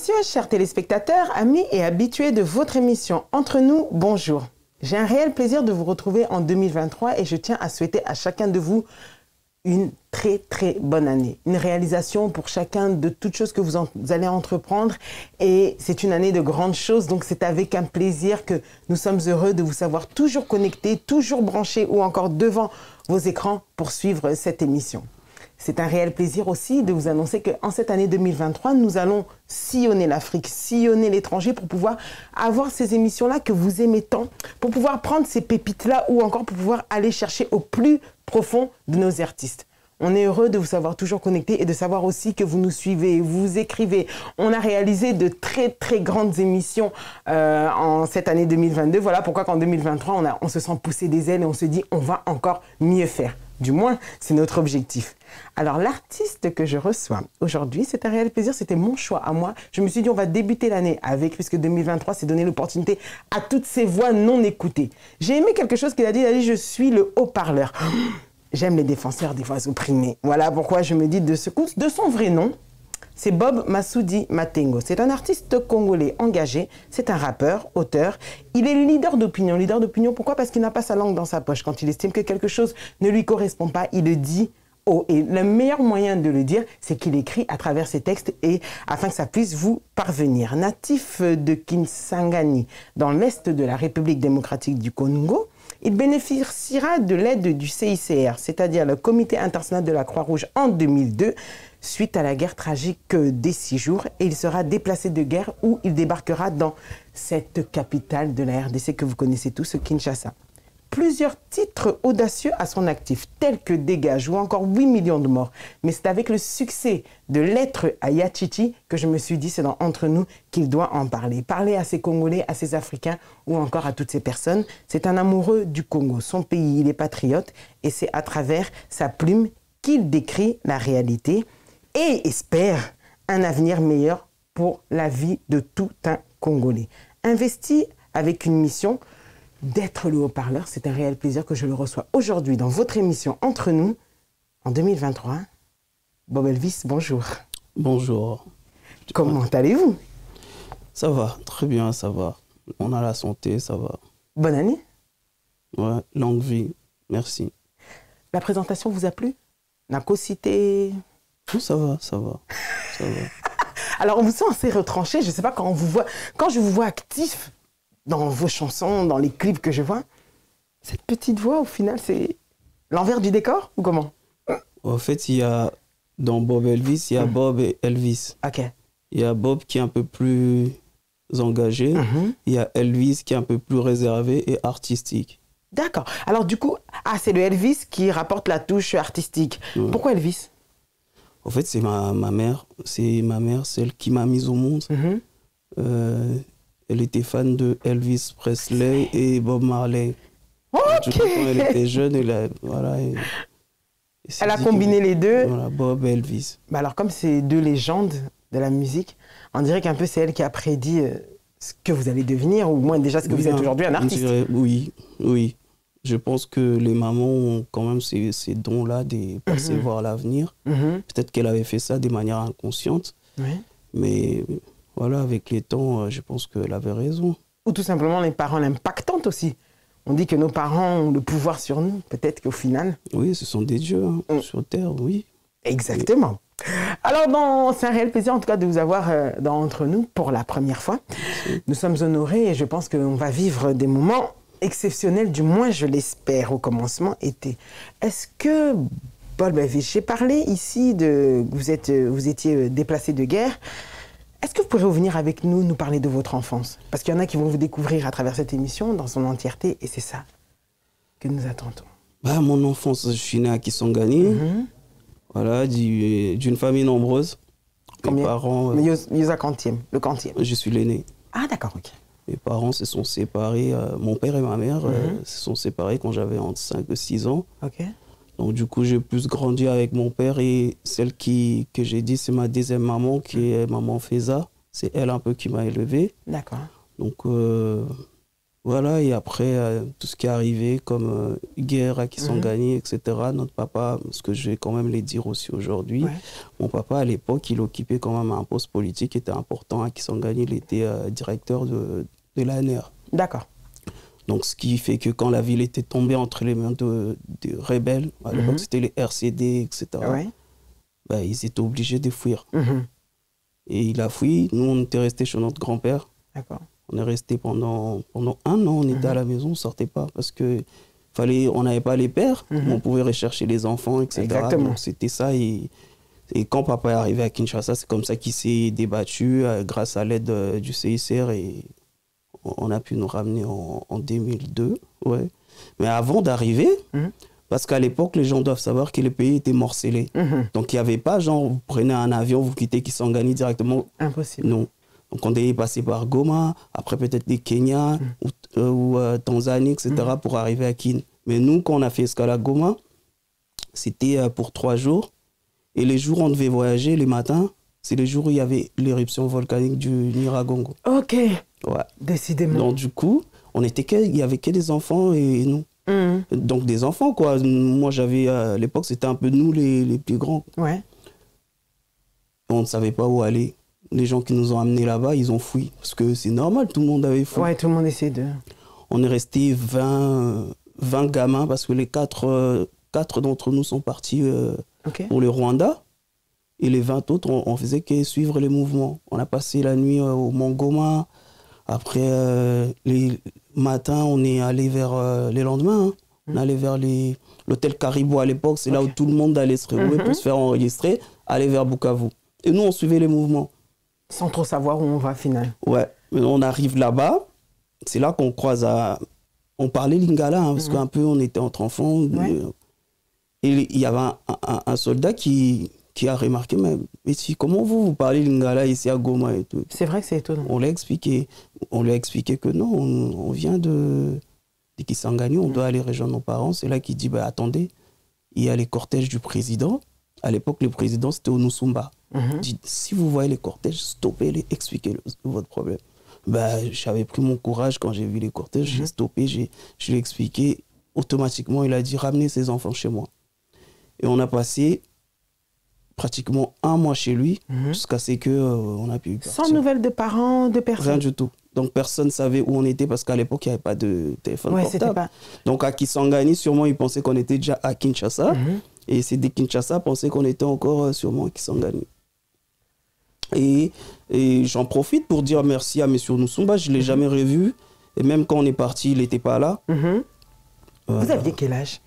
messieurs, chers téléspectateurs, amis et habitués de votre émission Entre nous, bonjour. J'ai un réel plaisir de vous retrouver en 2023 et je tiens à souhaiter à chacun de vous une très très bonne année. Une réalisation pour chacun de toutes choses que vous allez entreprendre et c'est une année de grandes choses, donc c'est avec un plaisir que nous sommes heureux de vous savoir toujours connectés, toujours branchés ou encore devant vos écrans pour suivre cette émission. C'est un réel plaisir aussi de vous annoncer qu'en cette année 2023, nous allons sillonner l'Afrique, sillonner l'étranger pour pouvoir avoir ces émissions-là que vous aimez tant, pour pouvoir prendre ces pépites-là ou encore pour pouvoir aller chercher au plus profond de nos artistes. On est heureux de vous savoir toujours connectés et de savoir aussi que vous nous suivez, vous écrivez. On a réalisé de très très grandes émissions en cette année 2022. Voilà pourquoi qu'en 2023, on se sent pousser des ailes et on se dit on va encore mieux faire. Du moins, c'est notre objectif. Alors, l'artiste que je reçois aujourd'hui, c'est un réel plaisir, c'était mon choix à moi. Je me suis dit, on va débuter l'année avec, puisque 2023, c'est donner l'opportunité à toutes ces voix non écoutées. J'ai aimé quelque chose qu'il a dit, je suis le haut-parleur. J'aime les défenseurs des voix opprimées. Voilà pourquoi je me dis de son vrai nom, c'est Bob Masudi Matengo. C'est un artiste congolais engagé, c'est un rappeur, auteur. Il est leader d'opinion. Leader d'opinion, pourquoi? Parce qu'il n'a pas sa langue dans sa poche. Quand il estime que quelque chose ne lui correspond pas, il le dit haut. Et le meilleur moyen de le dire, c'est qu'il écrit à travers ses textes et afin que ça puisse vous parvenir. Natif de Kisangani, dans l'est de la République démocratique du Congo, il bénéficiera de l'aide du CICR, c'est-à-dire le Comité international de la Croix-Rouge en 2002, suite à la guerre tragique des 6 jours, et il sera déplacé de guerre où il débarquera dans cette capitale de la RDC que vous connaissez tous, Kinshasa. Plusieurs titres audacieux à son actif, tels que Dégage ou encore 8 millions de morts. Mais c'est avec le succès de Lettre à Yachichi que je me suis dit, c'est dans Entre nous qu'il doit en parler. Parler à ces Congolais, à ces Africains ou encore à toutes ces personnes. C'est un amoureux du Congo, son pays, il est patriote et c'est à travers sa plume qu'il décrit la réalité et espère un avenir meilleur pour la vie de tout un Congolais. Investi avec une mission d'être le haut-parleur, c'est un réel plaisir que je le reçois aujourd'hui dans votre émission Entre nous, en 2023. Bob Elvis, bonjour. Bonjour. Comment allez-vous? Ça va, très bien, ça va. On a la santé, ça va. Bonne année. Ouais, longue vie, merci. La présentation vous a plu? Nako cité? Ça va, ça va, ça va. Alors, on vous sent assez retranché, je ne sais pas, quand je vous vois actif dans vos chansons, dans les clips que je vois, cette petite voix, au final, c'est l'envers du décor ou comment? En fait, il y a, dans Bob Elvis, il y a Bob et Elvis. Ok. Il y a Bob qui est un peu plus engagé, il y a Elvis qui est un peu plus réservé et artistique. D'accord. Alors du coup, c'est le Elvis qui rapporte la touche artistique. Ouais. Pourquoi Elvis? En fait, c'est ma mère. C'est ma mère, celle qui m'a mise au monde. Elle était fan de Elvis Presley et Bob Marley. Okay. Quand elle était jeune, elle a combiné les deux. Voilà, Bob et Elvis. Bah alors, comme c'est deux légendes de la musique, on dirait qu'un peu c'est elle qui a prédit ce que vous allez devenir, ou au moins déjà ce que vous êtes aujourd'hui, un artiste. Oui, oui. Je pense que les mamans ont quand même ces dons-là de percevoir l'avenir. Peut-être qu'elle avait fait ça de manière inconsciente. Mais voilà, avec les temps, je pense qu'elle avait raison. Ou tout simplement les parents l'impactantes aussi. On dit que nos parents ont le pouvoir sur nous. Peut-être qu'au final... Oui, ce sont des dieux sur Terre, oui. Exactement. Alors, c'est un réel plaisir en tout cas de vous avoir Entre nous pour la première fois. Nous sommes honorés et je pense qu'on va vivre des moments exceptionnels, du moins je l'espère, au commencement été. Est-ce que, Bob Elvis, j'ai parlé ici de... Vous étiez déplacé de guerre. Est-ce que vous pourrez revenir avec nous, nous parler de votre enfance? Parce qu'il y en a qui vont vous découvrir à travers cette émission dans son entièreté et c'est ça que nous attendons. Bah, mon enfance, je suis né à Kisangani. Voilà, d'une famille nombreuse. Combien? Mes parents... le quantième. Je suis l'aîné. Ah d'accord, ok. Mes parents se sont séparés, mon père et ma mère se sont séparés quand j'avais entre 5 et 6 ans. Ok. Donc du coup, j'ai plus grandi avec mon père et celle que j'ai dit, c'est ma deuxième maman, qui est maman Feza. C'est elle un peu qui m'a élevé. D'accord. Donc Voilà, et après, tout ce qui est arrivé, comme guerre à Kisangani, etc., notre papa, ce que je vais quand même les dire aussi aujourd'hui, mon papa, à l'époque, il occupait quand même un poste politique qui était important à Kisangani. Il était directeur de l'ANR. D'accord. Donc, ce qui fait que quand la ville était tombée entre les mains de rebelles, à l'époque, c'était les RCD, etc., bah, ils étaient obligés de fuir. Et il a fui. Nous, on était restés chez notre grand-père. D'accord. On est resté pendant 1 an, on était à la maison, on ne sortait pas parce que on n'avait pas les pères, on pouvait rechercher les enfants, etc. Exactement. Donc c'était ça. Et quand papa est arrivé à Kinshasa, c'est comme ça qu'il s'est débattu grâce à l'aide du CICR et on a pu nous ramener en 2002. Ouais. Mais avant d'arriver, parce qu'à l'époque, les gens doivent savoir que le pays était morcelé. Donc il n'y avait pas genre, vous prenez un avion, vous quittez Kisangani directement. Impossible. Non. Donc, on devait passer par Goma, après peut-être des Kenya ou Tanzanie, etc., pour arriver à Kin. Mais nous, quand on a fait escale à Goma, c'était pour 3 jours. Et les jours où on devait voyager, les matins, c'est les jours où il y avait l'éruption volcanique du Nyiragongo. Ok. Ouais. Décidément. Donc, du coup, il n'y avait que des enfants et nous. Donc, des enfants, quoi. Moi, j'avais, à l'époque, c'était un peu nous, les plus grands. Ouais. On ne savait pas où aller. Les gens qui nous ont amenés là-bas, ils ont fui. Parce que c'est normal, tout le monde avait fui. Ouais, tout le monde essaie de... On est resté 20 gamins parce que les 4 d'entre nous sont partis pour le Rwanda. Et les 20 autres, on faisait que suivre les mouvements. On a passé la nuit au Mont Goma. Après, les matins, on est allé vers les lendemains. On est allé vers l'hôtel Caribou à l'époque. C'est là où tout le monde allait se retrouver pour se faire enregistrer, aller vers Bukavu. Et nous, on suivait les mouvements. Sans trop savoir où on va, finalement. Ouais, mais on arrive là-bas, c'est là qu'on croise on parlait lingala, parce qu'un peu on était entre enfants. Et il y avait un soldat qui a remarqué, mais comment vous parlez lingala ici à Goma et tout. C'est vrai que c'est étonnant. On lui a expliqué que non, on vient de Kisangani, on doit aller rejoindre nos parents. C'est là qu'il dit, bah, attendez, il y a les cortèges du président. À l'époque, le président, c'était Onusumba. Il dit, si vous voyez les cortèges, stoppez-les, expliquez votre problème. Bah, j'avais pris mon courage quand j'ai vu les cortèges, j'ai stoppé, je lui ai expliqué. Automatiquement, il a dit, ramenez ses enfants chez moi. Et on a passé pratiquement 1 mois chez lui, jusqu'à ce qu'on a pu partir. Sans nouvelles de parents, de personnes? Rien du tout. Donc, personne ne savait où on était parce qu'à l'époque, il n'y avait pas de téléphone portable. Donc, à Kisangani, sûrement, ils pensaient qu'on était déjà à Kinshasa. Et c'est des Kinshasa pensaient qu'on était encore sûrement à Kisangani. Et j'en profite pour dire merci à M. Onusumba. Je ne l'ai jamais revu. Et même quand on est parti, il n'était pas là. Vous aviez quel âge?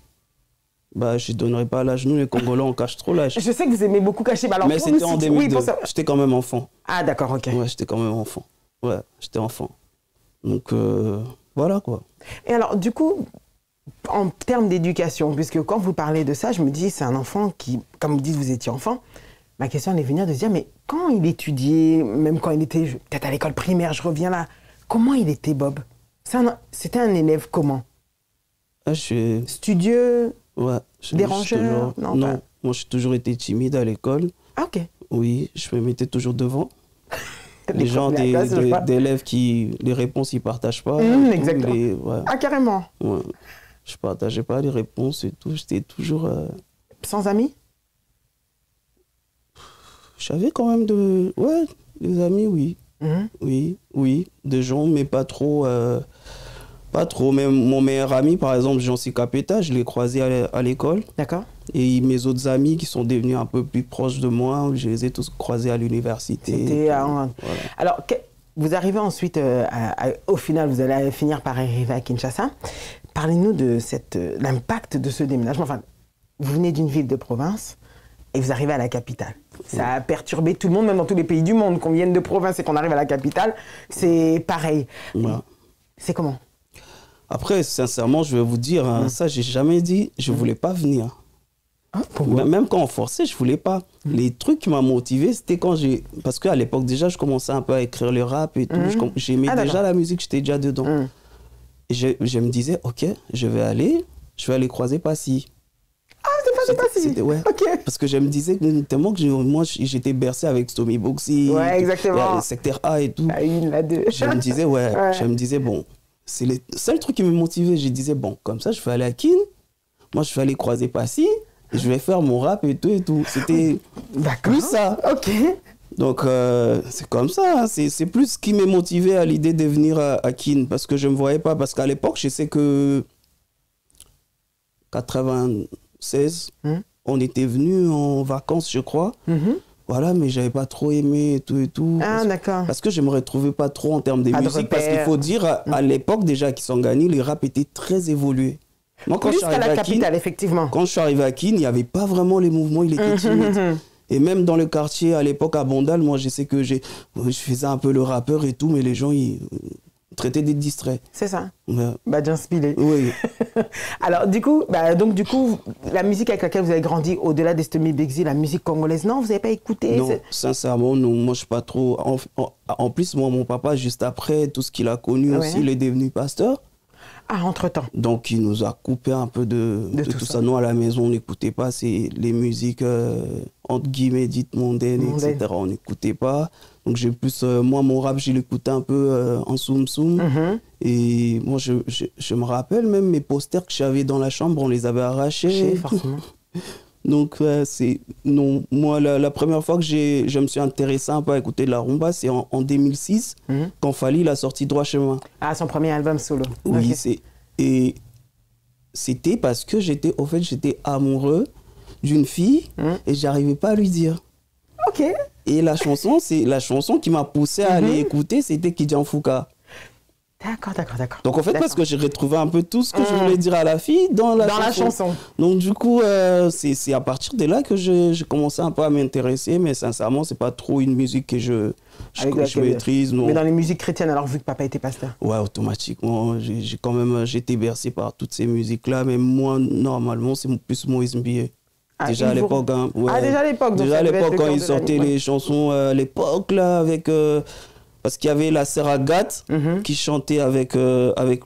Bah, je ne donnerai pas l'âge. Nous, les Congolais, on cache trop l'âge. Je sais que vous aimez beaucoup cacher. Mais c'était en 2002. J'étais quand même enfant. Ah, d'accord, ok. Ouais, j'étais quand même enfant. Ouais, j'étais enfant. Donc, voilà quoi. Et alors, du coup, en termes d'éducation, puisque quand vous parlez de ça, je me dis, c'est un enfant qui, comme vous dites, vous étiez enfant. Ma question allait venir de se dire, mais quand il étudiait, même quand il était peut-être à l'école primaire, je reviens là, comment il était, Bob? C'était un élève comment? Studieux? Ouais. Dérangeur? Non, moi j'ai toujours été timide à l'école. Ah, ok. Oui, je me mettais toujours devant. Les gens d'élèves qui, les réponses, ils ne partagent pas. Exactement. Ah, carrément. Ouais. Je ne partageais pas les réponses et tout. J'étais toujours... Sans amis? J'avais quand même des amis, oui. Oui, des gens, mais pas trop. Pas trop. Même mon meilleur ami, par exemple, Jean-C Capeta, je l'ai croisé à l'école. D'accord. Et mes autres amis qui sont devenus un peu plus proches de moi, je les ai tous croisés à l'université. Voilà. Alors, vous arrivez ensuite, au final, vous allez finir par arriver à Kinshasa. Parlez-nous de l'impact de ce déménagement. Enfin, vous venez d'une ville de province et vous arrivez à la capitale. Ça a perturbé tout le monde, même dans tous les pays du monde. Qu'on vienne de province et qu'on arrive à la capitale, c'est pareil. Ouais. C'est comment? Après, sincèrement, je vais vous dire, ça, j'ai jamais dit, je voulais pas venir. Ah, pourquoi? Même quand on forçait, je voulais pas. Les trucs qui m'ont motivé, c'était quand parce qu'à l'époque, déjà, je commençais un peu à écrire le rap et tout. J'aimais déjà la musique, j'étais déjà dedans. Et je me disais, ok, je vais aller croiser Passy. Ah, c'est pas Passy. Ouais. Okay. Parce que je me disais tellement que moi, j'étais bercé avec Stomy Boxy. Ouais, exactement. Secteur A et tout. La 1, la 2. Je me disais, je me disais, bon, c'est le seul truc qui me motivait. Je disais, bon, comme ça, je vais aller à Kin. Moi, je vais aller croiser Passy. Je vais faire mon rap et tout et tout. C'était plus ça. Ok. Donc, c'est comme ça. Hein. C'est plus ce qui m'a motivé à l'idée de venir à Kin. Parce que je ne me voyais pas. Parce qu'à l'époque, je sais que 96, on était venus en vacances, je crois. Voilà, mais j'avais pas trop aimé et tout et tout. Ah, d'accord. Parce que je me retrouvais pas trop en termes de musique. Parce qu'il faut dire, à l'époque déjà, Kisangani, les rap étaient très évolués. Moi, quand Plus qu'à la capitale, effectivement. Quand je suis arrivé à Kin, il n'y avait pas vraiment les mouvements, il était timide. Et même dans le quartier, à l'époque, à Bondal, moi, je sais que je faisais un peu le rappeur et tout, mais les gens, ils traitaient des distraits. C'est ça. Ouais. Badian Spilé. Oui. Alors, du coup, la musique avec laquelle vous avez grandi, au-delà d'Estemi Bexi, la musique congolaise, non, vous n'avez pas écouté? Non, sincèrement, non, moi, je ne suis pas trop... En plus, moi, mon papa, juste après, tout ce qu'il a connu aussi, il est devenu pasteur. Ah, entre-temps. Donc, il nous a coupé un peu de tout ça. Nous, à la maison, on n'écoutait pas les musiques, entre guillemets, dites mondaines, etc. On n'écoutait pas. Donc, j'ai plus... moi, mon rap, je l'écoutais un peu en soum-soum. Et moi, je me rappelle même mes posters que j'avais dans la chambre, on les avait arrachés. Forcément. Donc, non, moi, la première fois que je me suis intéressé un peu à écouter de la rumba, c'est en 2006, quand Fally a sorti Droit Chemin. Ah, son premier album solo. Oui, et c'était parce que j'étais amoureux d'une fille et j'arrivais pas à lui dire. Ok. Et la chanson qui m'a poussé à aller écouter, c'était Kidjan Fouka. D'accord. Donc en fait, parce que j'ai retrouvé un peu tout ce que je voulais dire à la fille dans la chanson. Donc du coup, c'est à partir de là que j'ai commencé un peu à m'intéresser, mais sincèrement, c'est pas trop une musique que je maîtrise. Non. Mais dans les musiques chrétiennes, alors vu que papa était pasteur. Ouais, automatiquement, j'ai été bercé par toutes ces musiques-là, mais moi, normalement, c'est plus Moïse Mbie. Déjà à l'époque. Hein, ouais. Ah, déjà à l'époque. Déjà à l'époque, quand il sortait les chansons, à l'époque, là, avec... parce qu'il y avait la sœur Agathe qui chantait avec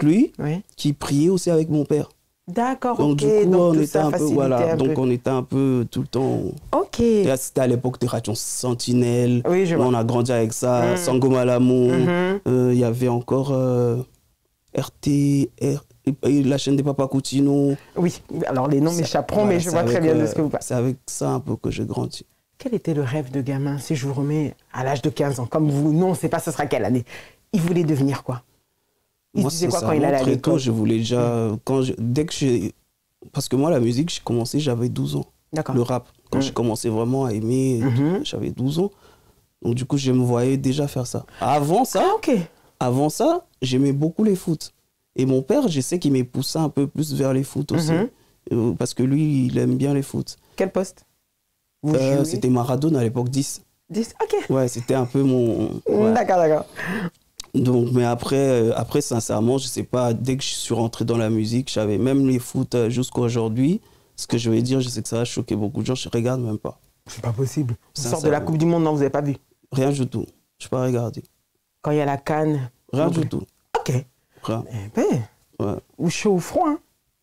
lui, qui priait aussi avec mon père. D'accord, donc, ok. Du coup, donc on était un peu, voilà, donc on était un peu tout le temps... Ok. C'était à l'époque de Radio Sentinelle. Oui, je vois. On a grandi avec ça. Sango Malamo. Il y avait encore RTR, la chaîne des Papa Coutinho. Oui, alors les noms m'échapperont, mais je vois très bien de ce que vous parlez. C'est avec ça un peu que j'ai grandi. Quel était le rêve de gamin, si je vous remets à l'âge de 15 ans, comme vous, non, on ne sait pas ce sera quelle année. Il voulait devenir quoi? Il disait quoi quand il allait à l'école? Très tôt, je voulais déjà... Parce que moi, la musique, j'ai commencé, j'avais 12 ans. D'accord. Le rap. Quand j'ai commencé vraiment à aimer, j'avais 12 ans. Donc du coup, je me voyais déjà faire ça. Avant ça, j'aimais beaucoup les foot. Et mon père, je sais qu'il m'a poussé un peu plus vers les foot aussi. Parce que lui, il aime bien les foot. Quel poste? C'était Maradona à l'époque, 10. 10, ok. Ouais, c'était un peu mon... Ouais. D'accord. Donc, mais après, sincèrement, je sais pas, dès que je suis rentré dans la musique, j'avais même les foot jusqu'à aujourd'hui. Ce que je vais dire, je sais que ça va choquer beaucoup de gens, je regarde même pas. C'est pas possible. Vous sortez de la Coupe du Monde, non, vous n'avez pas vu? Rien du tout. Je n'ai pas regardé. Quand il y a la CAN? Rien du tout. Ok. Rien. Eh ben, ouais. Ou chaud ou froid, hein?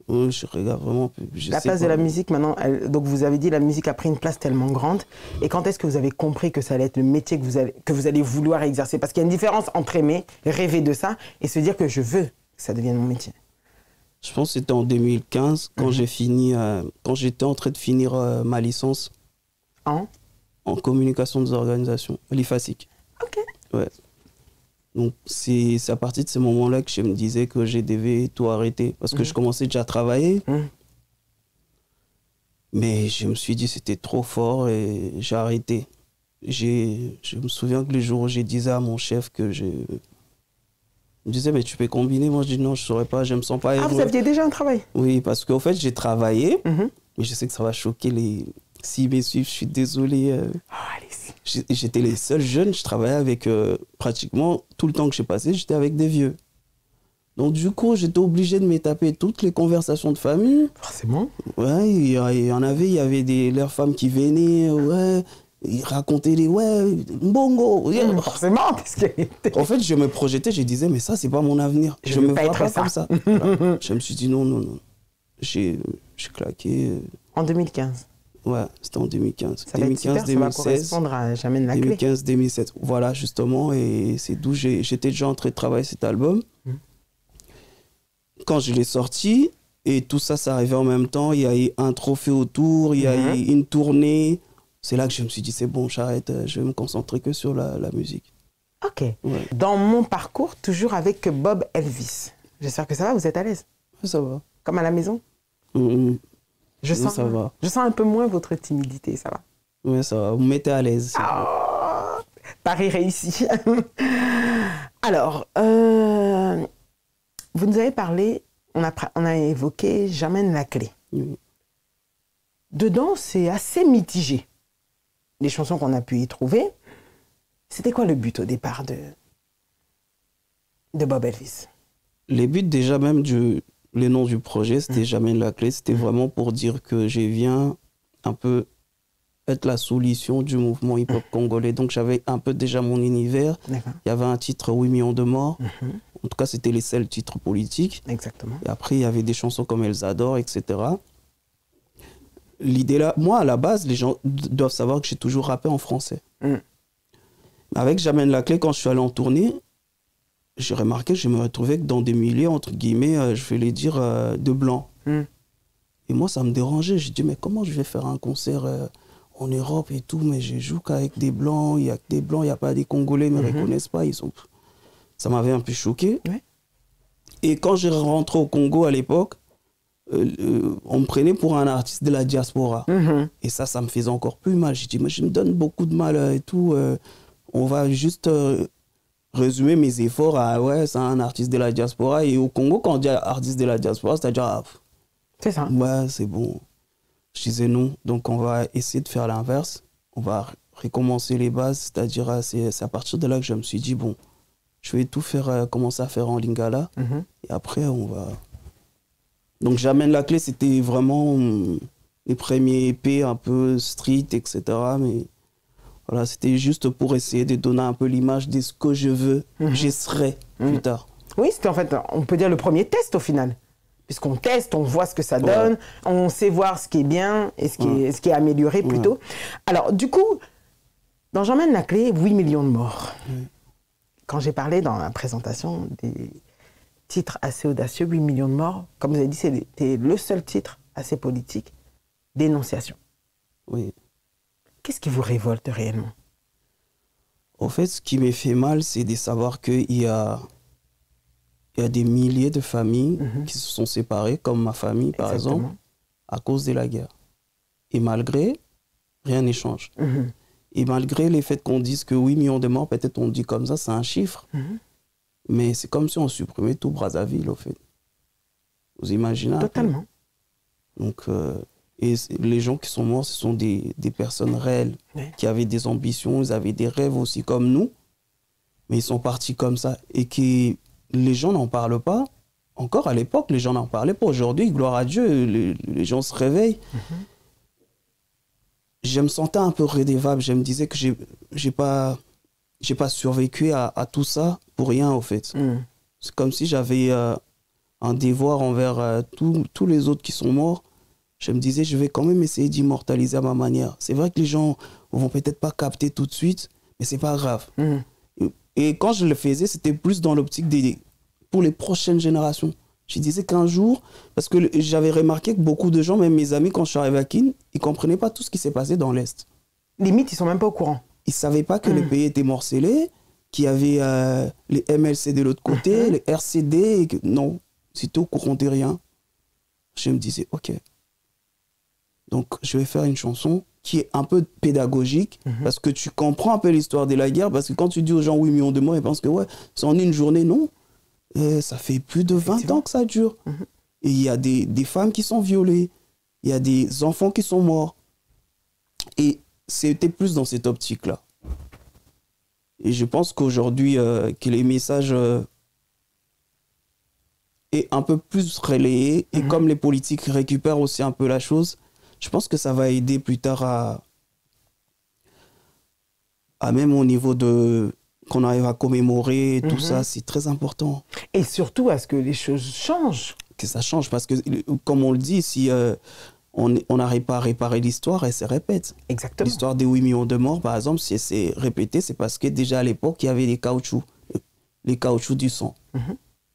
Oui, je regarde vraiment. La place de la musique, maintenant, donc vous avez dit la musique a pris une place tellement grande. Et quand est-ce que vous avez compris que ça allait être le métier que vous allez vouloir exercer? Parce qu'il y a une différence entre aimer, rêver de ça, et se dire que je veux que ça devienne mon métier. Je pense que c'était en 2015, quand quand j'étais en train de finir ma licence en communication des organisations, l'IFASIC. Ok. Ouais. Donc, c'est à partir de ce moment-là que je me disais que je devais tout arrêter. Parce que je commençais déjà à travailler. Mais je me suis dit que c'était trop fort et j'ai arrêté. Je me souviens que le jour où j'ai dit à mon chef que je... Il me disait, mais tu peux combiner? Moi, je dis non, je ne saurais pas, je ne me sens pas heureux. Ah, vous aviez déjà un travail? Oui, parce qu'en fait, j'ai travaillé. Mais je sais que ça va choquer les... S'ils me suivent, je suis désolé. J'étais les seuls jeunes, je travaillais avec pratiquement tout le temps que j'ai passé, j'étais avec des vieux. Donc du coup, j'étais obligé de me taper toutes les conversations de famille. Forcément. Ouais, il y avait leurs femmes qui venaient, ouais, ils racontaient les bongo. Forcément, en fait, je me projetais, je disais, mais ça, c'est pas mon avenir. Je me vois pas comme ça. Voilà. Je me suis dit non. J'ai claqué. En 2015. Ouais, c'était en 2015. Ça 2015, 2016. Ça va correspondre à J'amène la 2015, 2017. Voilà, justement. Et c'est d'où j'étais déjà en train de travailler cet album. quand je l'ai sorti, et tout ça, ça arrivait en même temps, il y a eu un trophée autour, il y a eu une tournée. C'est là que je me suis dit, c'est bon, j'arrête, je vais me concentrer que sur la musique. Ok. Ouais. Dans mon parcours, toujours avec Bob Elvis. J'espère que ça va, vous êtes à l'aise? Ça va. Comme à la maison? Je sens, ça va. Je sens un peu moins votre timidité, ça va? Oui, ça va. Vous me mettez à l'aise. Oh, pari réussi. Alors, vous nous avez parlé, on a évoqué J'amène la clé. Oui. Dedans, c'est assez mitigé. Les chansons qu'on a pu y trouver, c'était quoi le but au départ de Bob Elvis? Les buts déjà même les noms du projet, c'était J'amène la clé. C'était vraiment pour dire que je viens un peu être la solution du mouvement hip-hop congolais. Donc j'avais un peu déjà mon univers. Il y avait un titre 8 millions de morts. En tout cas, c'était les seuls titres politiques. Exactement. Et après, il y avait des chansons comme Elles adorent, etc. L'idée là, moi à la base, les gens doivent savoir que j'ai toujours rappé en français. Avec J'amène la clé, quand je suis allé en tournée, j'ai remarqué, je me retrouvais dans des milieux, entre guillemets, je vais les dire, de blancs. Et moi, ça me dérangeait. J'ai dit, mais comment je vais faire un concert en Europe et tout, mais je joue qu'avec des blancs, il n'y a que des blancs, il n'y a pas des Congolais, ils ne me reconnaissent pas. Ça m'avait un peu choqué. Ouais. Et quand je rentré au Congo à l'époque, on me prenait pour un artiste de la diaspora. Et ça me faisait encore plus mal. J'ai dit, mais je me donne beaucoup de mal et tout. On va juste résumer mes efforts à, ouais, c'est un artiste de la diaspora. Et au Congo, quand on dit artiste de la diaspora, c'est-à-dire, c'est ça. Ouais, c'est bon. Je disais non. Donc, on va essayer de faire l'inverse. On va recommencer les bases. C'est-à-dire, c'est à partir de là que je me suis dit, bon, je vais tout faire, commencer à faire en lingala. Et après, on va... Donc, J'amène la clé, c'était vraiment les premiers EP un peu street, etc. Mais voilà, c'était juste pour essayer de donner un peu l'image de ce que je veux, je serai plus tard. Oui, c'était en fait, on peut dire le premier test au final. Puisqu'on teste, on voit ce que ça donne, on sait voir ce qui est bien et ce qui est amélioré plutôt. Alors, du coup, dans J'emmène la clé, 8 millions de morts. Quand j'ai parlé dans la présentation des titres assez audacieux, 8 millions de morts, comme vous avez dit, c'était le seul titre assez politique, dénonciation. Oui. Qu'est-ce qui vous révolte réellement? En fait, ce qui me fait mal, c'est de savoir qu'il y a des milliers de familles qui se sont séparées, comme ma famille, par exemple, à cause de la guerre. Et malgré, rien n'échange. Et malgré les faits qu'on dise que 8 millions de morts, peut-être on dit comme ça, c'est un chiffre. Mais c'est comme si on supprimait tout Brazzaville, au fait. Vous imaginez? Totalement. Donc, et les gens qui sont morts, ce sont des personnes réelles, qui avaient des ambitions, ils avaient des rêves aussi comme nous, mais ils sont partis comme ça. Et que les gens n'en parlent pas. Encore à l'époque, les gens n'en parlaient pas. Aujourd'hui, gloire à Dieu, les gens se réveillent. Je me sentais un peu redevable. Je me disais que j'ai pas survécu à tout ça pour rien, au fait. C'est comme si j'avais un devoir envers tous les autres qui sont morts. Je me disais, je vais quand même essayer d'immortaliser à ma manière. C'est vrai que les gens vont peut-être pas capter tout de suite, mais c'est pas grave. Et quand je le faisais, c'était plus dans l'optique pour les prochaines générations. Je disais qu'un jour, parce que j'avais remarqué que beaucoup de gens, même mes amis, quand je suis arrivé à Kin, ils ne comprenaient pas tout ce qui s'est passé dans l'Est. Limite, ils ne sont même pas au courant. Ils ne savaient pas que les pays étaient morcelés, qu'il y avait les MLC de l'autre côté, les RCD, et que non, si tu es au courant de rien, je me disais, ok. Donc, je vais faire une chanson qui est un peu pédagogique, parce que tu comprends un peu l'histoire de la guerre, parce que quand tu dis aux gens 8 millions de morts, ils pensent que ouais, c'est en une journée, non. Et ça fait plus de 20 ans que ça dure. Et il y a des femmes qui sont violées, il y a des enfants qui sont morts. Et c'était plus dans cette optique-là. Et je pense qu'aujourd'hui, que les messages est un peu plus relayé, et comme les politiques récupèrent aussi un peu la chose, je pense que ça va aider plus tard à même au niveau de qu'on arrive à commémorer, tout ça, c'est très important. Et surtout à ce que les choses changent. Que ça change, parce que, comme on le dit, si on n'arrive pas à réparer l'histoire, elle se répète. Exactement. L'histoire des 8 millions de morts, par exemple, si elle s'est répétée, c'est parce que déjà à l'époque, il y avait les caoutchoucs du sang.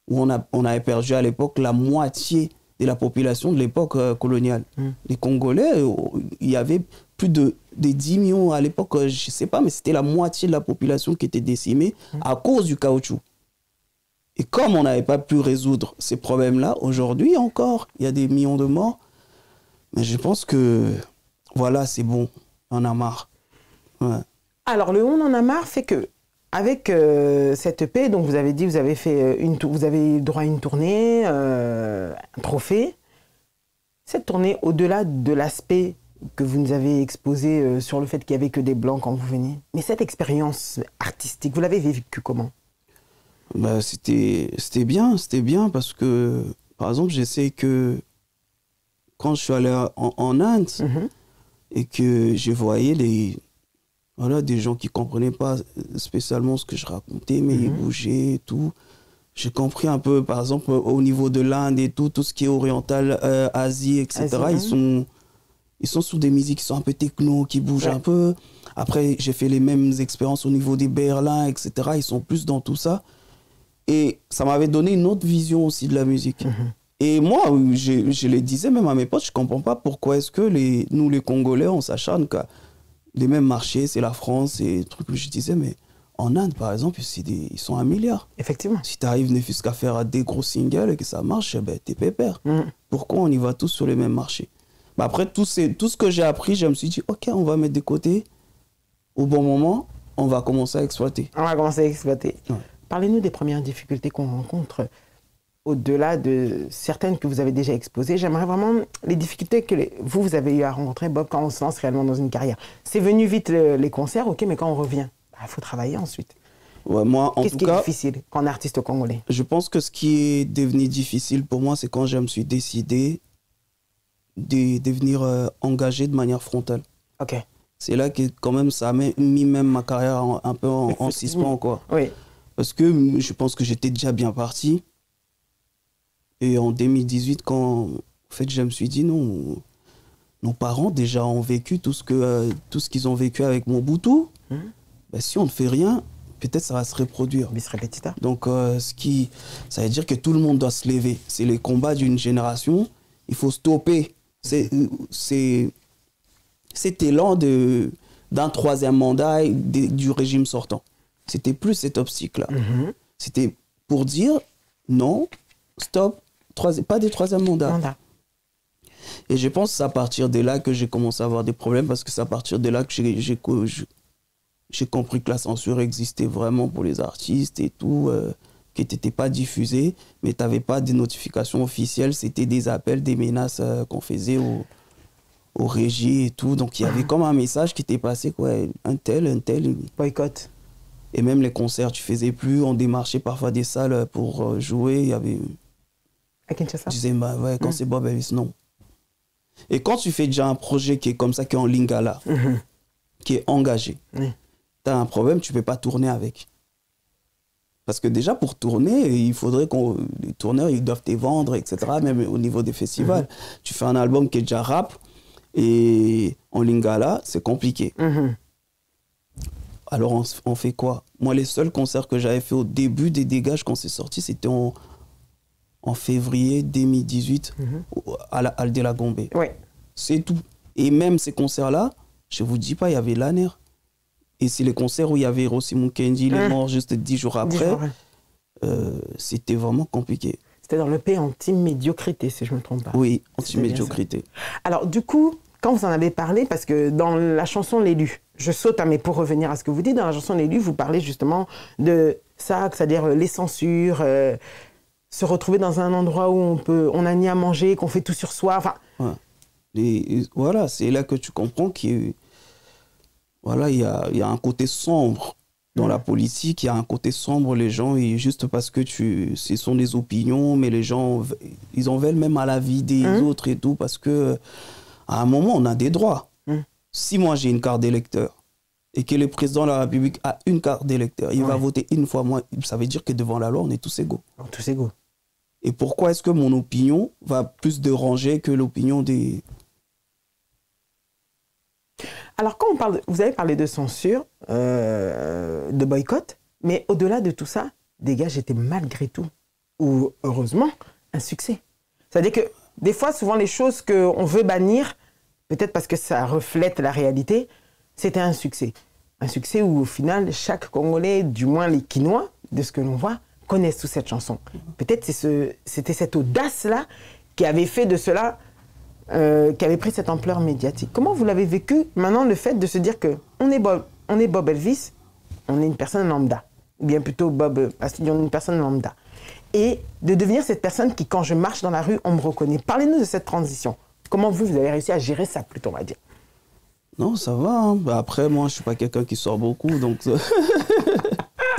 où on avait perdu à l'époque la moitié de la population de l'époque coloniale. Les Congolais, il y avait plus de 10 millions à l'époque, je ne sais pas, mais c'était la moitié de la population qui était décimée à cause du caoutchouc. Et comme on n'avait pas pu résoudre ces problèmes-là, aujourd'hui encore, il y a des millions de morts. Mais je pense que, voilà, c'est bon, on en a marre. Ouais. Alors, le on en a marre fait que, avec cette EP, donc vous avez dit, vous avez fait vous avez eu droit à une tournée, un trophée. Cette tournée, au-delà de l'aspect que vous nous avez exposé sur le fait qu'il n'y avait que des blancs quand vous veniez, mais cette expérience artistique, vous l'avez vécue comment? Bah, c'était bien parce que, par exemple, je sais que quand je suis allé en Inde et que je voyais des gens qui ne comprenaient pas spécialement ce que je racontais, mais ils bougeaient et tout. J'ai compris un peu, par exemple, au niveau de l'Inde et tout ce qui est oriental, Asie, etc. Ils sont sous des musiques qui sont un peu techno, qui bougent un peu. Après, j'ai fait les mêmes expériences au niveau des Berlins, etc. Ils sont plus dans tout ça. Et ça m'avait donné une autre vision aussi de la musique. Et moi, je le disais même à mes potes, je ne comprends pas pourquoi est-ce que nous, les Congolais, on s'acharne qu'à les mêmes marchés, c'est la France et trucs que je disais, mais en Inde, par exemple, ils sont 1 milliard. Effectivement. Si tu arrives ne fût-ce qu'à faire des gros singles et que ça marche, ben, t'es pépère. Pourquoi on y va tous sur les mêmes marchés? Ben après, tout ce que j'ai appris, je me suis dit, OK, on va mettre de côté. Au bon moment, on va commencer à exploiter. On va commencer à exploiter. Ouais. Parlez-nous des premières difficultés qu'on rencontre au-delà de certaines que vous avez déjà exposées. J'aimerais vraiment les difficultés que vous avez eu à rencontrer, Bob, quand on se lance réellement dans une carrière. C'est venu vite les concerts, OK, mais quand on revient, il faut travailler ensuite. Ouais, moi, en tout cas, qu'est-ce qui est difficile quand on est artiste congolais? Je pense que ce qui est devenu difficile pour moi, c'est quand je me suis décidé de devenir engagé de manière frontale. OK. C'est là que quand même ça a mis même ma carrière un peu en suspens, quoi. Oui. Parce que je pense que j'étais déjà bien parti. Et en 2018, quand en fait, je me suis dit non, nos parents déjà ont vécu tout ce qu'ils ont vécu avec Mobutu. Ben, si on ne fait rien, peut-être ça va se reproduire. Donc, ça veut dire que tout le monde doit se lever. C'est les combats d'une génération. Il faut stopper cet élan d'un troisième mandat du régime sortant. C'était plus cet obstacle-là. C'était pour dire non, stop, pas des troisième mandats. Et je pense que c'est à partir de là que j'ai commencé à avoir des problèmes, parce que c'est à partir de là que j'ai compris que la censure existait vraiment pour les artistes et tout, qui n'était pas diffusée, mais tu n'avais pas de notifications officielles, c'était des appels, des menaces qu'on faisait au régie et tout. Donc il y avait comme un message qui était passé, quoi, un tel. Boycott. Et même les concerts, tu faisais plus, on démarchait parfois des salles pour jouer, il y avait... À Kinshasa? Je disais, bah ouais, quand c'est Bob Ellis, non. Et quand tu fais déjà un projet qui est comme ça, qui est en lingala, qui est engagé, tu as un problème, tu ne peux pas tourner avec. Parce que déjà, pour tourner, il faudrait les tourneurs, ils doivent te vendre, etc., même au niveau des festivals. Tu fais un album qui est déjà rap, et en lingala, c'est compliqué. Alors, on fait quoi? Moi, les seuls concerts que j'avais fait au début des Dégages, quand c'est sorti, c'était en février 2018 à la Halle de la Gombe. Ouais. C'est tout. Et même ces concerts-là, je ne vous dis pas, il y avait Lanner. Et c'est les concerts où il y avait Rossi Mukendi, il est mort juste 10 jours après. C'était vraiment compliqué. C'était dans le pays anti-médiocrité, si je ne me trompe pas. Oui, anti-médiocrité. Alors, du coup, quand vous en avez parlé, parce que dans la chanson L'élu, je saute, mais pour revenir à ce que vous dites, dans la chanson L'élu, vous parlez justement de ça, c'est-à-dire les censures, se retrouver dans un endroit où on a ni à manger, qu'on fait tout sur soi. Enfin. Ouais. Et voilà, c'est là que tu comprends qu'il voilà, y a un côté sombre dans la politique, il y a un côté sombre, les gens, et juste parce que ce sont des opinions, mais les gens, ils en veulent même à la vie des autres et tout, parce que à un moment, on a des droits. Si moi, j'ai une carte d'électeur, et que le président de la République a une carte d'électeur, il va voter une fois, moi, ça veut dire que devant la loi, on est tous égaux. Tous égaux. Et pourquoi est-ce que mon opinion va plus déranger que l'opinion des... Alors, quand vous avez parlé de censure, de boycott, mais au-delà de tout ça, Dégage était malgré tout ou heureusement, un succès. C'est-à-dire que des fois, souvent, les choses qu'on veut bannir, peut-être parce que ça reflète la réalité, c'était un succès. Un succès où, au final, chaque Congolais, du moins les Quinois, de ce que l'on voit, connaissent toute cette chanson. Peut-être c'était cette audace-là qui avait fait de cela, qui avait pris cette ampleur médiatique. Comment vous l'avez vécu, maintenant, le fait de se dire qu'on est Bob Elvis, on est une personne lambda, ou bien plutôt Bob Bastille, on est une personne lambda. Et de devenir cette personne qui, quand je marche dans la rue, on me reconnaît. Parlez-nous de cette transition. Comment vous avez réussi à gérer ça, plutôt, on va dire? Non, ça va. Hein. Après, moi, je ne suis pas quelqu'un qui sort beaucoup, donc...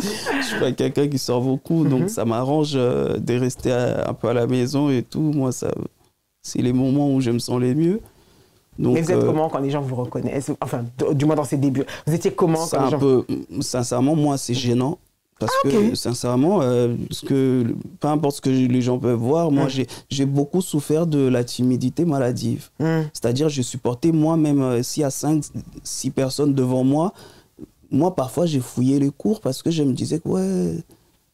je suis pas quelqu'un qui sort beaucoup, donc ça m'arrange de rester un peu à la maison et tout. Moi, c'est les moments où je me sens les mieux. Donc, mais vous êtes comment quand les gens vous reconnaissent? Enfin, du moins dans ses débuts. Vous étiez comment quand les gens... Sincèrement, moi, c'est gênant. Parce que, sincèrement, peu importe ce que les gens peuvent voir, moi, j'ai beaucoup souffert de la timidité maladive. C'est-à-dire, je supportais moi-même, s'il y a 5-6 personnes devant moi, parfois, j'ai fouillé les cours parce que je me disais que, ouais,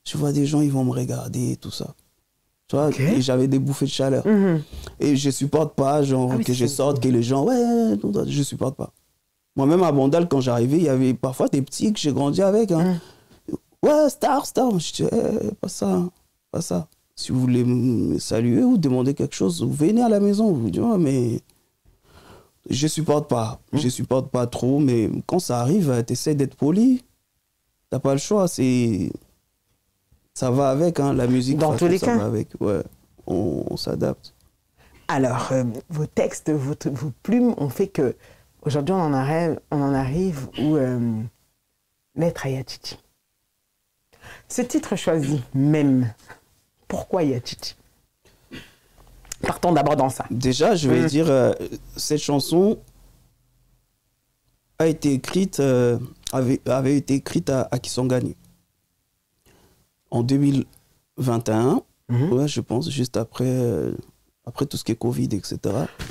je vois des gens, ils vont me regarder et tout ça. Tu vois, et j'avais des bouffées de chaleur. Et je supporte pas, genre, que je sorte, que les gens, ouais, je supporte pas. Moi-même, à Bandal, quand j'arrivais, il y avait parfois des petits que j'ai grandi avec, hein. Ouais, star. Je dis, pas ça, pas ça. Si vous voulez me saluer ou demander quelque chose, vous venez à la maison. Vous dites, ouais, mais je supporte pas. Je supporte pas trop, mais quand ça arrive, tu essaies d'être poli. T'as pas le choix. Ça va avec, hein, la musique. Dans tous les cas. Ça va avec, ouais. On s'adapte. Alors, vos textes, vos plumes ont fait que aujourd'hui on en arrive où l'être à Yatiti. Ce titre choisi, même, pourquoi Yatiti? Partons d'abord dans ça. Déjà, je vais dire, cette chanson a été écrite, avait été écrite à Kisangani en 2021, ouais, je pense, juste après tout ce qui est Covid, etc.